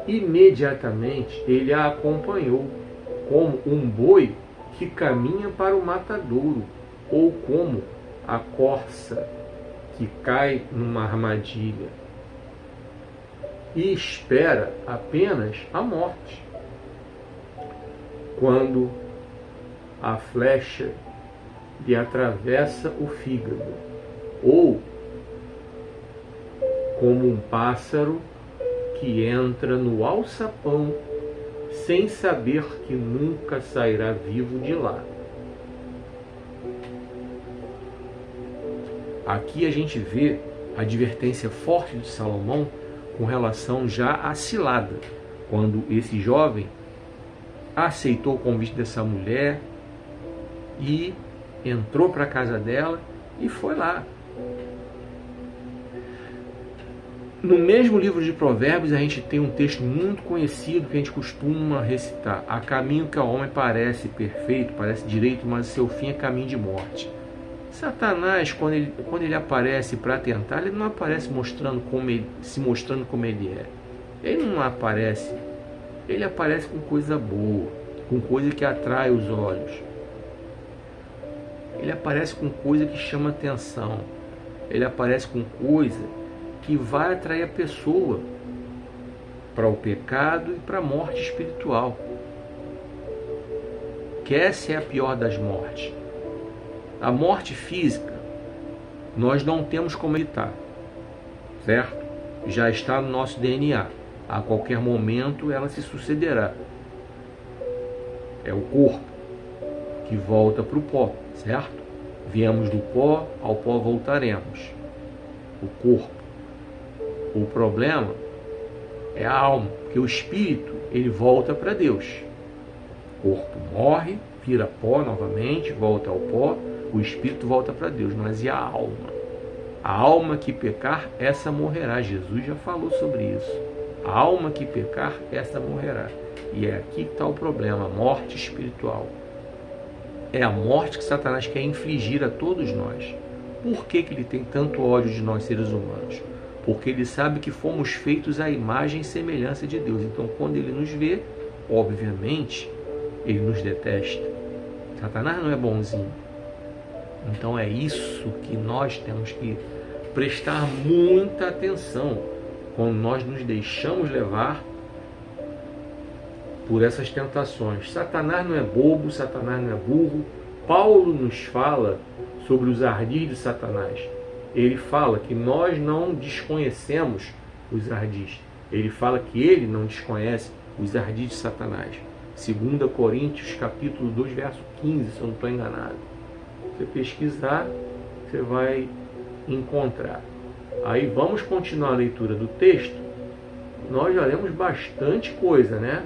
Speaker 1: Imediatamente ele a acompanhou como um boi que caminha para o matadouro, ou como a corça que cai numa armadilha e espera apenas a morte. Quando a flecha lhe atravessa o fígado, ou como um pássaro que entra no alçapão sem saber que nunca sairá vivo de lá. Aqui a gente vê a advertência forte de Salomão com relação já à cilada, quando esse jovem aceitou o convite dessa mulher e entrou para a casa dela e foi lá. No mesmo livro de Provérbios, a gente tem um texto muito conhecido que a gente costuma recitar: há caminho que ao homem parece perfeito, parece direito, mas seu fim é caminho de morte. Satanás, quando ele aparece para tentar, ele não aparece se mostrando como ele é. Ele não aparece. Ele aparece com coisa boa, com coisa que atrai os olhos. Ele aparece com coisa que chama atenção. Ele aparece com coisa que vai atrair a pessoa para o pecado e para a morte espiritual. Que essa é a pior das mortes. A morte física, nós não temos como evitar, certo? Já está no nosso DNA. A qualquer momento ela se sucederá. É o corpo que volta para o pó, certo? Viemos do pó, ao pó voltaremos. O corpo. O problema é a alma, porque o espírito, ele volta para Deus. O corpo morre, vira pó novamente, volta ao pó, o espírito volta para Deus. Mas e a alma? A alma que pecar, essa morrerá. Jesus já falou sobre isso. A alma que pecar, essa morrerá. E é aqui que está o problema, a morte espiritual. É a morte que Satanás quer infligir a todos nós. Por que ele tem tanto ódio de nós seres humanos? Porque ele sabe que fomos feitos à imagem e semelhança de Deus. Então, quando ele nos vê, obviamente, ele nos detesta. Satanás não é bonzinho. Então é isso que nós temos que prestar muita atenção quando nós nos deixamos levar por essas tentações. Satanás não é bobo, Satanás não é burro. Paulo nos fala sobre os ardis de Satanás. Ele fala que nós não desconhecemos os ardis. Ele fala que ele não desconhece os ardis de Satanás. 2 Coríntios capítulo 2, verso 15, se eu não estou enganado. Se você pesquisar, você vai encontrar. Aí vamos continuar a leitura do texto. Nós já lemos bastante coisa, né?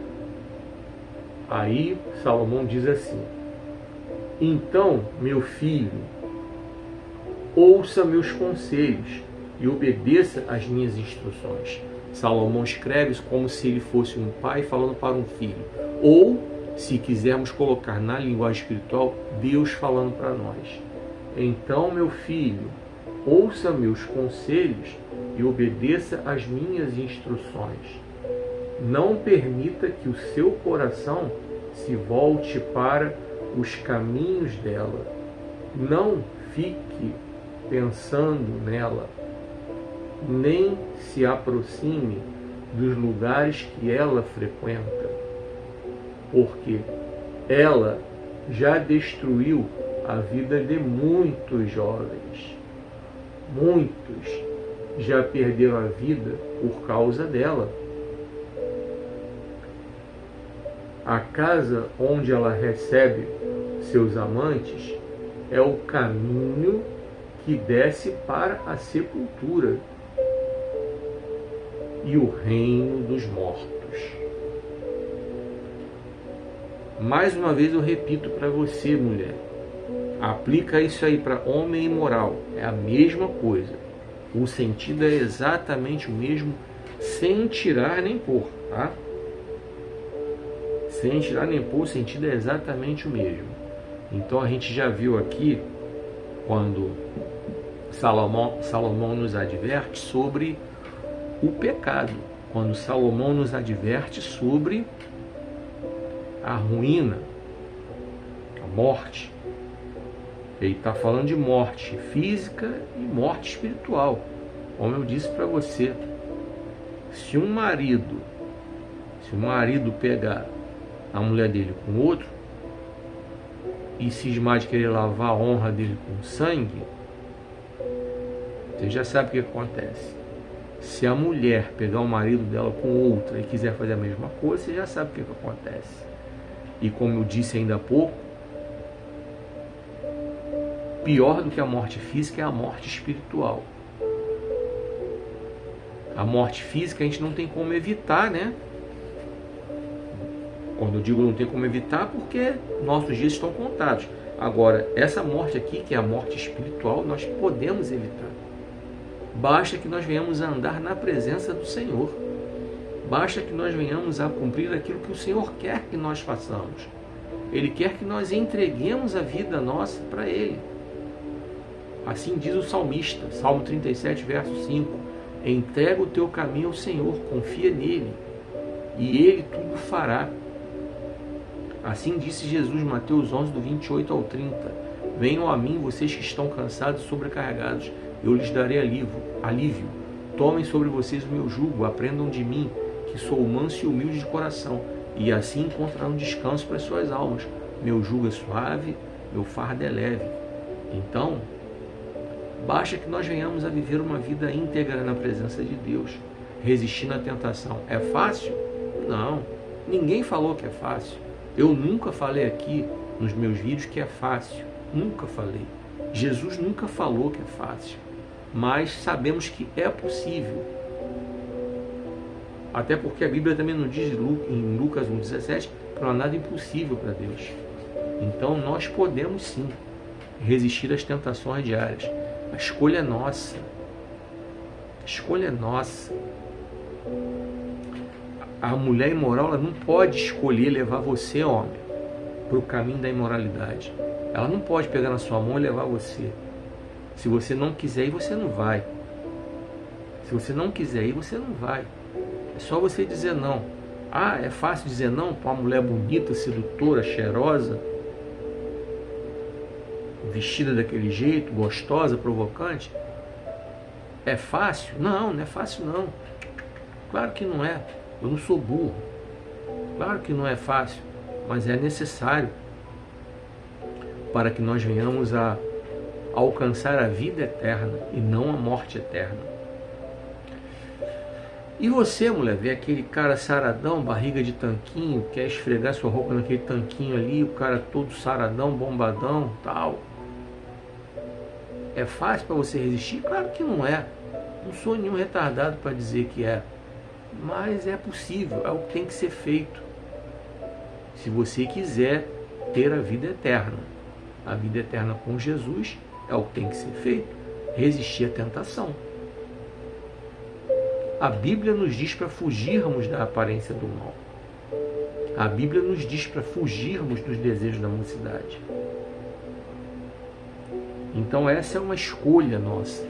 Speaker 1: Aí Salomão diz assim: então, meu filho, ouça meus conselhos e obedeça às minhas instruções. Salomão escreve isso como se ele fosse um pai falando para um filho. Ou, se quisermos colocar na linguagem espiritual, Deus falando para nós. Então, meu filho, ouça meus conselhos e obedeça às minhas instruções. Não permita que o seu coração se volte para os caminhos dela. Não fique pensando nela, nem se aproxime dos lugares que ela frequenta, porque ela já destruiu a vida de muitos jovens. Muitos já perderam a vida por causa dela. A casa onde ela recebe seus amantes é o caminho que desce para a sepultura e o reino dos mortos. Mais uma vez eu repito para você, mulher, aplica isso aí para homem imoral, é a mesma coisa. O sentido é exatamente o mesmo, sem tirar nem pôr, tá? Sem tirar nem pôr, o sentido é exatamente o mesmo. Então a gente já viu aqui, quando Salomão nos adverte sobre o pecado, quando Salomão nos adverte sobre a ruína, a morte. Ele está falando de morte física e morte espiritual. Como eu disse para você, se um marido pegar a mulher dele com outro e cismar de querer lavar a honra dele com sangue, você já sabe o que acontece. Se a mulher pegar o marido dela com outra e quiser fazer a mesma coisa, você já sabe o que acontece. E como eu disse ainda há pouco, pior do que a morte física é a morte espiritual. A morte física a gente não tem como evitar, né? Quando eu digo não tem como evitar, porque nossos dias estão contados. Agora, essa morte aqui, que é a morte espiritual, nós podemos evitar. Basta que nós venhamos a andar na presença do Senhor. Basta que nós venhamos a cumprir aquilo que o Senhor quer que nós façamos. Ele quer que nós entreguemos a vida nossa para Ele. Assim diz o salmista, Salmo 37, verso 5. Entrega o teu caminho ao Senhor, confia nele, e Ele tudo fará. Assim disse Jesus, Mateus 11, do 28 ao 30. Venham a mim, vocês que estão cansados e sobrecarregados, eu lhes darei alívio. Tomem sobre vocês o meu jugo, aprendam de mim, que sou manso e humilde de coração, e assim encontrarão descanso para as suas almas. Meu jugo é suave, meu fardo é leve. Então, basta que nós venhamos a viver uma vida íntegra na presença de Deus, resistindo à tentação. É fácil? Não. Ninguém falou que é fácil. Eu nunca falei aqui nos meus vídeos que é fácil. Nunca falei. Jesus nunca falou que é fácil. Mas sabemos que é possível. Até porque a Bíblia também nos diz em Lucas 1,17 que não há nada impossível para Deus. Então nós podemos sim resistir às tentações diárias. A escolha é nossa. A escolha é nossa. A mulher imoral, ela não pode escolher levar você, homem, para o caminho da imoralidade. Ela não pode pegar na sua mão e levar você. Se você não quiser ir, você não vai. Se você não quiser ir, você não vai. É só você dizer não. Ah, é fácil dizer não para uma mulher bonita, sedutora, cheirosa, vestida daquele jeito, gostosa, provocante? É fácil? Não, não é fácil não. Claro que não é. Eu não sou burro. Claro que não é fácil, mas é necessário para que nós venhamos a alcançar a vida eterna e não a morte eterna. E você, mulher, vê aquele cara saradão, barriga de tanquinho, quer esfregar sua roupa naquele tanquinho ali, o cara todo saradão, bombadão, tal. É fácil para você resistir? Claro que não é. Não sou nenhum retardado para dizer que é. Mas é possível, é o que tem que ser feito. Se você quiser ter a vida eterna. A vida eterna com Jesus é o que tem que ser feito. Resistir à tentação. A Bíblia nos diz para fugirmos da aparência do mal. A Bíblia nos diz para fugirmos dos desejos da mocidade. Então essa é uma escolha nossa.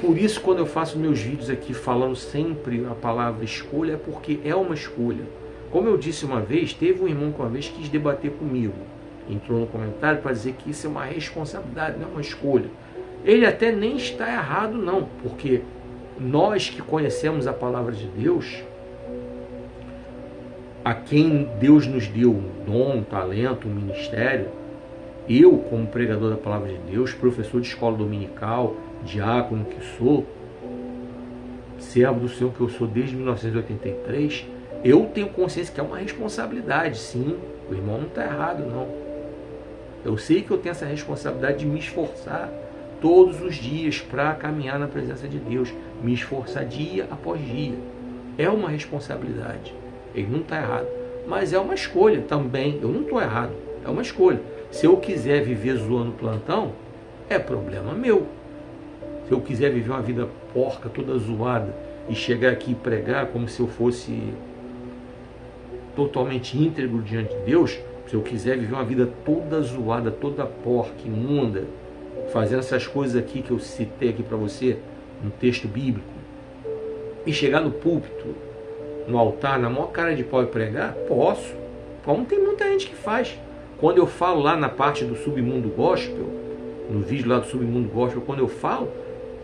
Speaker 1: Por isso, quando eu faço meus vídeos aqui falando sempre a palavra escolha, é porque é uma escolha. Como eu disse uma vez, teve um irmão que uma vez quis debater comigo. Entrou no comentário para dizer que isso é uma responsabilidade, não é uma escolha. Ele até nem está errado não, porque nós que conhecemos a palavra de Deus, a quem Deus nos deu um dom, um talento, um ministério, eu, como pregador da palavra de Deus, professor de escola dominical, diácono que sou, servo do Senhor que eu sou desde 1983, eu tenho consciência que é uma responsabilidade, sim, o irmão não está errado, não. Eu sei que eu tenho essa responsabilidade de me esforçar todos os dias para caminhar na presença de Deus, me esforçar dia após dia. É uma responsabilidade, ele não está errado, mas é uma escolha também, eu não estou errado, é uma escolha. Se eu quiser viver zoando plantão, é problema meu. Se eu quiser viver uma vida porca, toda zoada, e chegar aqui e pregar como se eu fosse totalmente íntegro diante de Deus, se eu quiser viver uma vida toda zoada, toda porca, imunda, fazendo essas coisas aqui que eu citei aqui para você, no texto bíblico, e chegar no púlpito, no altar, na maior cara de pau e pregar, posso. Como tem muita gente que faz. Quando eu falo lá na parte do Submundo Gospel, no vídeo lá do Submundo Gospel, quando eu falo,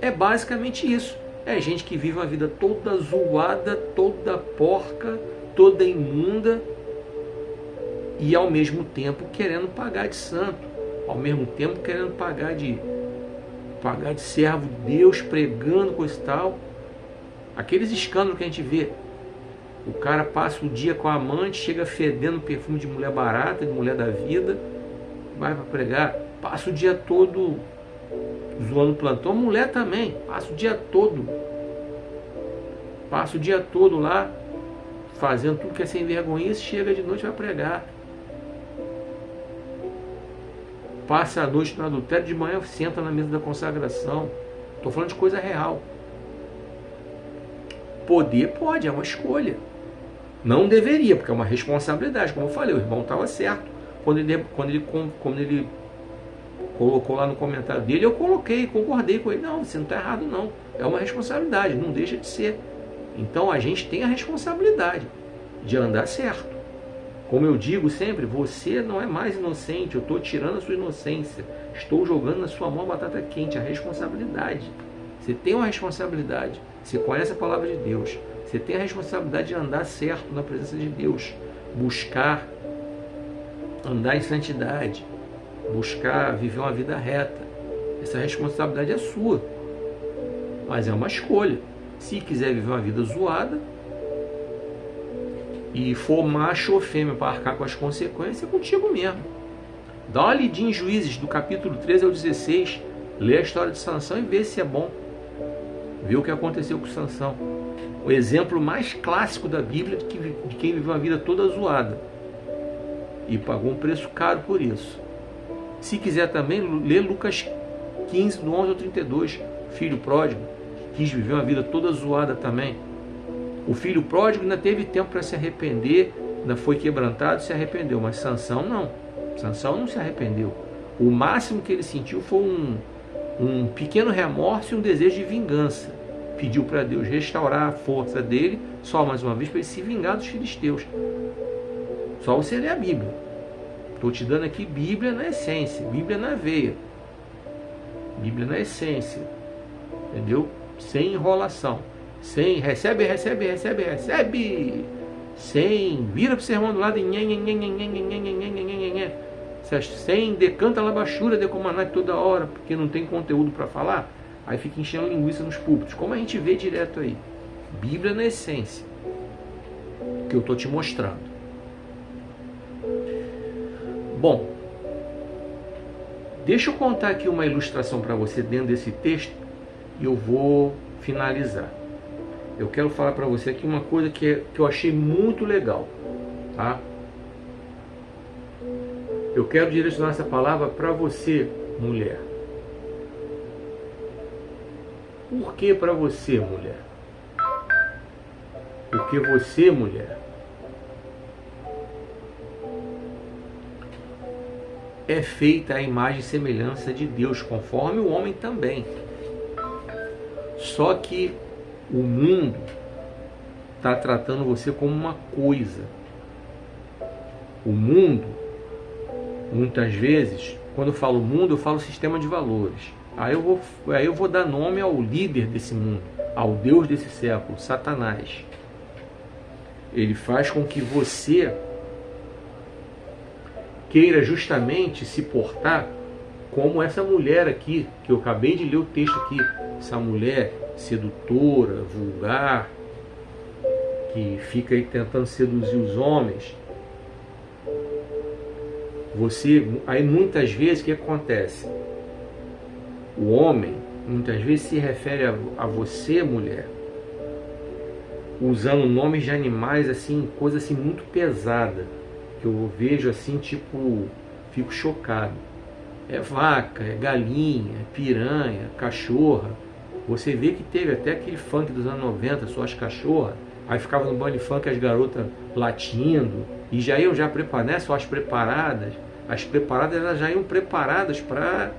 Speaker 1: é basicamente isso. É gente que vive uma vida toda zoada, toda porca, toda imunda, e ao mesmo tempo querendo pagar de santo, ao mesmo tempo querendo pagar de servo de Deus, pregando coisa e tal. Aqueles escândalos que a gente vê, o cara passa o dia com a amante, chega fedendo perfume de mulher barata, de mulher da vida, vai para pregar, passa o dia todo zoando plantão. Mulher também, passa o dia todo lá, fazendo tudo que é sem vergonhice, chega de noite e vai pregar. Passa a noite no adultério, de manhã senta na mesa da consagração. Estou falando de coisa real.
Speaker 2: Poder pode, é uma escolha. Não deveria, porque é uma responsabilidade. Como eu falei, o irmão estava certo. Quando ele colocou lá no comentário dele, eu coloquei, concordei com ele. Não, você não está errado não. É uma responsabilidade, não deixa de ser. Então a gente tem a responsabilidade de andar certo. Como eu digo sempre, você não é mais inocente, eu estou tirando a sua inocência. Estou jogando na sua mão a batata quente, a responsabilidade. Você tem uma responsabilidade. Você conhece a palavra de Deus. Você tem a responsabilidade de andar certo na presença de Deus. Buscar andar em santidade. Buscar viver uma vida reta. Essa responsabilidade é sua. Mas é uma escolha. Se quiser viver uma vida zoada e for macho ou fêmea para arcar com as consequências, é contigo mesmo. Dá uma lidinha em Juízes, do capítulo 13 ao 16. Lê a história de Sansão e vê se é bom. Vê o que aconteceu com Sansão. O exemplo mais clássico da Bíblia de quem viveu uma vida toda zoada e pagou um preço caro por isso. Se quiser também, lê Lucas 15, do 11 ao 32. Filho pródigo, quis viver uma vida toda zoada também. O filho pródigo ainda teve tempo para se arrepender, ainda foi quebrantado e se arrependeu, mas Sansão não. Sansão não se arrependeu. O máximo que ele sentiu foi um pequeno remorso e um desejo de vingança. Pediu para Deus restaurar a força dele, só mais uma vez, para ele se vingar dos filisteus. Só você ler a Bíblia. Estou te dando aqui Bíblia na essência, Bíblia na veia. Bíblia na essência. Entendeu? Sem enrolação. Sem recebe. Sem vira pro sermão do lado e sem decanta a labachura de comanar toda hora, porque não tem conteúdo para falar. Aí fica enchendo linguiça nos púlpitos, como a gente vê direto aí. Bíblia na essência, que eu estou te mostrando. Bom, deixa eu contar aqui uma ilustração para você dentro desse texto e eu vou finalizar. Eu quero falar para você aqui uma coisa que eu achei muito legal, tá? Eu quero direcionar essa palavra para você, mulher. Por que para você, mulher? Porque você, mulher, é feita à imagem e semelhança de Deus, conforme o homem também. Só que o mundo está tratando você como uma coisa. O mundo, muitas vezes, quando eu falo mundo, eu falo sistema de valores. Aí eu vou dar nome ao líder desse mundo, ao Deus desse século, Satanás. Ele faz com que você queira justamente se portar como essa mulher aqui, que eu acabei de ler o texto aqui. Essa mulher sedutora, vulgar, que fica aí tentando seduzir os homens. Aí muitas vezes o que acontece? O homem muitas vezes se refere a você, mulher, usando nomes de animais assim, coisa assim muito pesada, que eu vejo assim, tipo, fico chocado. É vaca, é galinha, é piranha, cachorra. Você vê que teve até aquele funk dos anos 90, só as cachorras. Aí ficava no baile funk as garotas latindo. E já iam preparadas, né? Só as preparadas. As preparadas, elas já iam preparadas para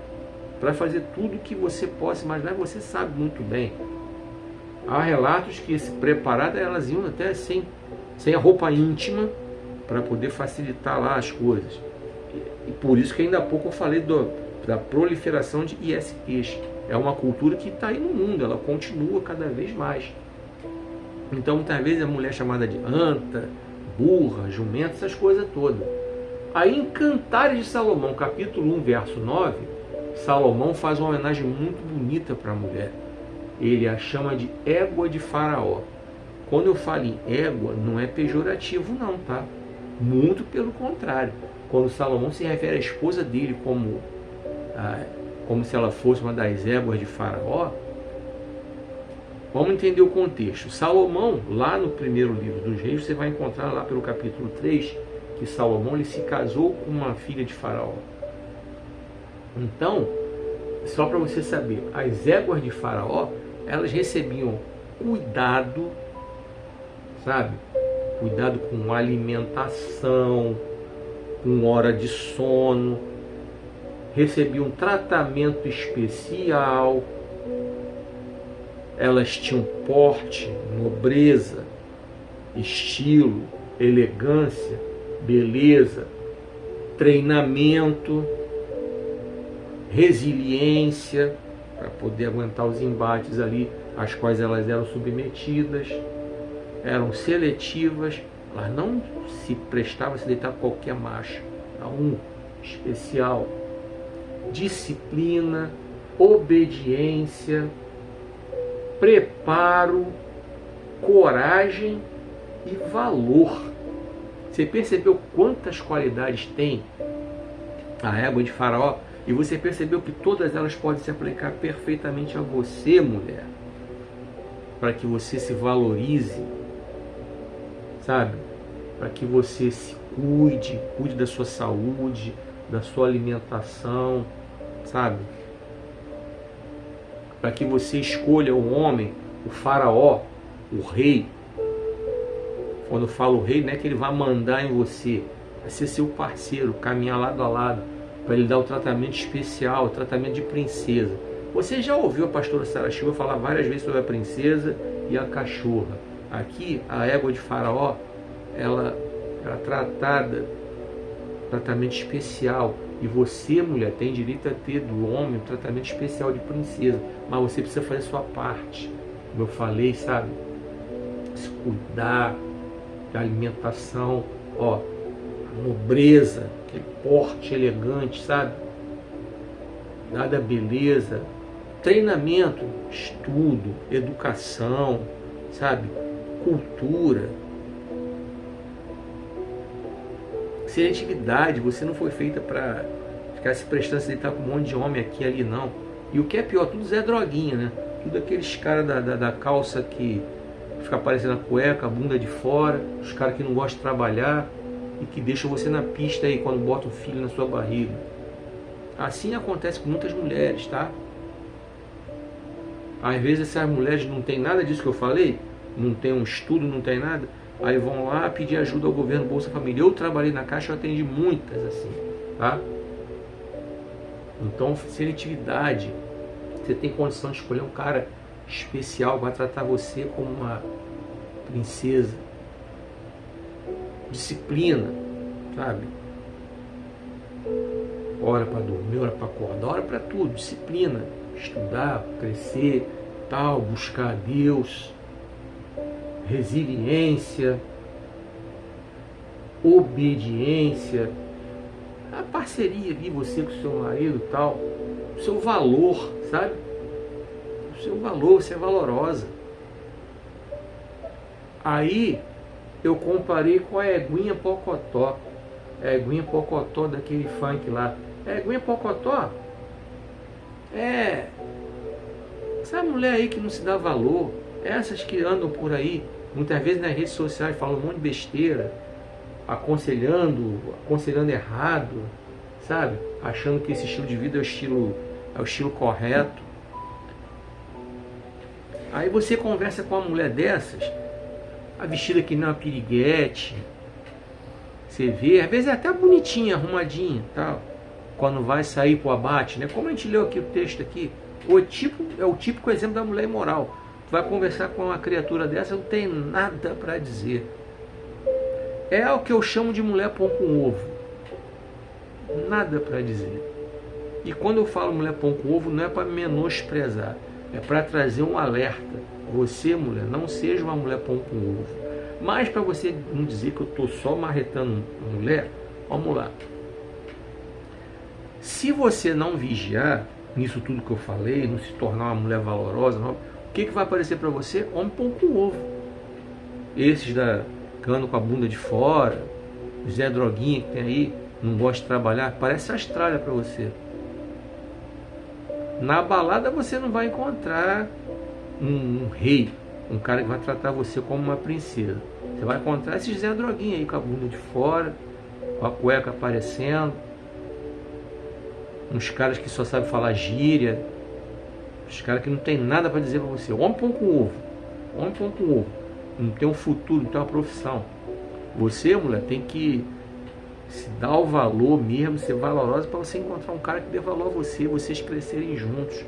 Speaker 2: fazer tudo que você possa imaginar. Você sabe muito bem. Há relatos que esse preparada, elas iam até sem a roupa íntima, para poder facilitar lá as coisas. E por isso que ainda há pouco eu falei da proliferação de ISPs. É uma cultura que está aí no mundo, ela continua cada vez mais. Então muitas vezes a mulher é chamada de anta, burra, jumenta, essas coisas todas. Aí em Cantares de Salomão, capítulo 1, verso 9, Salomão faz uma homenagem muito bonita para a mulher. Ele a chama de égua de Faraó. Quando eu falo em égua, não é pejorativo não, tá? Muito pelo contrário. Quando Salomão se refere à esposa dele como se ela fosse uma das éguas de Faraó, vamos entender o contexto. Salomão, lá no primeiro livro dos Reis, você vai encontrar lá pelo capítulo 3, que Salomão ele se casou com uma filha de Faraó. Então, só para você saber, as éguas de Faraó, elas recebiam cuidado, sabe? Cuidado com alimentação, com hora de sono. Recebi um tratamento especial. Elas tinham porte, nobreza, estilo, elegância, beleza, treinamento, resiliência, para poder aguentar os embates ali, às quais elas eram submetidas, eram seletivas, elas não se prestavam a se deitar com qualquer macho, a um especial, disciplina, obediência, preparo, coragem e valor. Você percebeu quantas qualidades tem a égua de Faraó? E você percebeu que todas elas podem se aplicar perfeitamente a você, mulher, para que você se valorize, sabe? Para que você se cuide da sua saúde, da sua alimentação, sabe? Para que você escolha o homem, o Faraó, o rei. Quando eu falo rei, não é que ele vai mandar em você, vai ser seu parceiro, caminhar lado a lado, para ele dar o tratamento especial, o tratamento de princesa. Você já ouviu a pastora Sara Silva falar várias vezes sobre a princesa e a cachorra. Aqui, a égua de Faraó, ela é tratada, tratamento especial. E você, mulher, tem direito a ter do homem um tratamento especial de princesa. Mas você precisa fazer a sua parte. Como eu falei, sabe? Se cuidar da alimentação, ó, a nobreza, aquele porte elegante, sabe? Nada beleza, treinamento, estudo, educação, sabe? Cultura, seletividade. Você não foi feita para ficar se prestando a se deitar com um monte de homem aqui e ali, não. E o que é pior, tudo Zé Droguinha, né? Tudo aqueles caras da calça que fica aparecendo a cueca, a bunda de fora, os caras que não gostam de trabalhar e que deixam você na pista aí quando bota um filho na sua barriga. Assim acontece com muitas mulheres, tá? Às vezes essas mulheres não tem nada disso que eu falei, não tem um estudo, não tem nada, aí vão lá pedir ajuda ao governo Bolsa Família. Eu trabalhei na Caixa, eu atendi muitas assim, tá? Então, seletividade. Você tem condição de escolher um cara especial, vai tratar você como uma princesa. Disciplina, sabe? Hora para dormir, hora para acordar, hora para tudo. Disciplina, estudar, crescer, tal, buscar a Deus. Resiliência, obediência, a parceria ali, você com o seu marido, tal, o seu valor, sabe? O seu valor, você é valorosa. Aí eu comparei com a Eguinha Pocotó. A Eguinha Pocotó daquele funk lá. A Eguinha Pocotó é essa mulher aí que não se dá valor. Essas que andam por aí, muitas vezes nas redes sociais, falam um monte de besteira, aconselhando errado, sabe? Achando que esse estilo de vida é o estilo correto. Aí você conversa com uma mulher dessas, a vestida que nem uma piriguete, você vê, às vezes é até bonitinha, arrumadinha, tal, quando vai sair pro abate, né? Como a gente leu aqui o texto aqui, é o típico exemplo da mulher imoral. Tu vai conversar com uma criatura dessa, não tem nada para dizer. É o que eu chamo de mulher pão com ovo. Nada para dizer. E quando eu falo mulher pão com ovo, não é para menosprezar, é para trazer um alerta. Você, mulher, não seja uma mulher pão com ovo. Mas para você não dizer que eu estou só marretando mulher, vamos lá. Se você não vigiar nisso tudo que eu falei, não se tornar uma mulher valorosa, não, o que vai aparecer para você? Homem pão com ovo. Esses da cano com a bunda de fora, Zé Droguinha que tem aí, não gosta de trabalhar, parece Austrália para você. Na balada você não vai encontrar um rei, um cara que vai tratar você como uma princesa. Você vai encontrar esses Zé Droguinha aí com a bunda de fora, com a cueca aparecendo, uns caras que só sabem falar gíria, os caras que não tem nada para dizer para você. Homem pão com ovo, homem pão com ovo. não tem um futuro, não tem uma profissão. Você, mulher, tem que se dar o valor mesmo, ser valorosa para você encontrar um cara que dê valor a você, vocês crescerem juntos.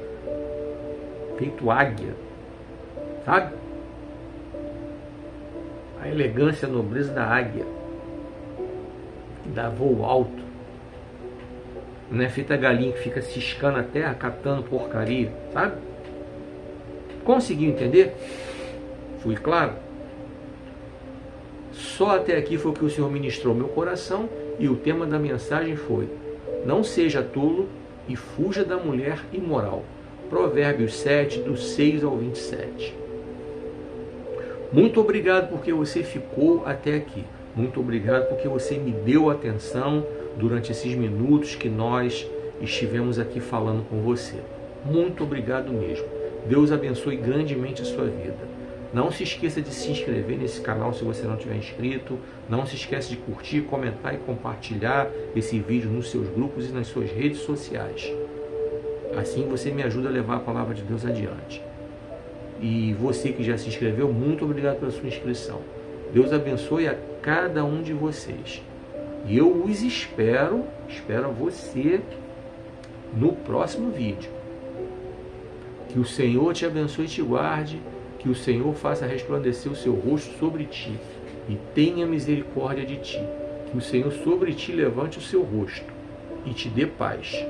Speaker 2: Feito águia, sabe? A elegância, a nobreza da águia, que dá voo alto. Não é feita galinha que fica ciscando a terra, catando porcaria, sabe? Conseguiu entender? Fui claro? Só até aqui foi o que o Senhor ministrou ao meu coração, e o tema da mensagem foi: não seja tolo e fuja da mulher imoral. Provérbios 7, do 6 ao 27. Muito obrigado porque você ficou até aqui. Muito obrigado porque você me deu atenção durante esses minutos que nós estivemos aqui falando com você. Muito obrigado mesmo. Deus abençoe grandemente a sua vida. Não se esqueça de se inscrever nesse canal se você não tiver inscrito. Não se esqueça de curtir, comentar e compartilhar esse vídeo nos seus grupos e nas suas redes sociais. Assim você me ajuda a levar a palavra de Deus adiante. E você que já se inscreveu, muito obrigado pela sua inscrição. Deus abençoe a cada um de vocês. E eu os espero você no próximo vídeo. Que o Senhor te abençoe e te guarde. Que o Senhor faça resplandecer o seu rosto sobre ti e tenha misericórdia de ti. Que o Senhor sobre ti levante o seu rosto e te dê paz.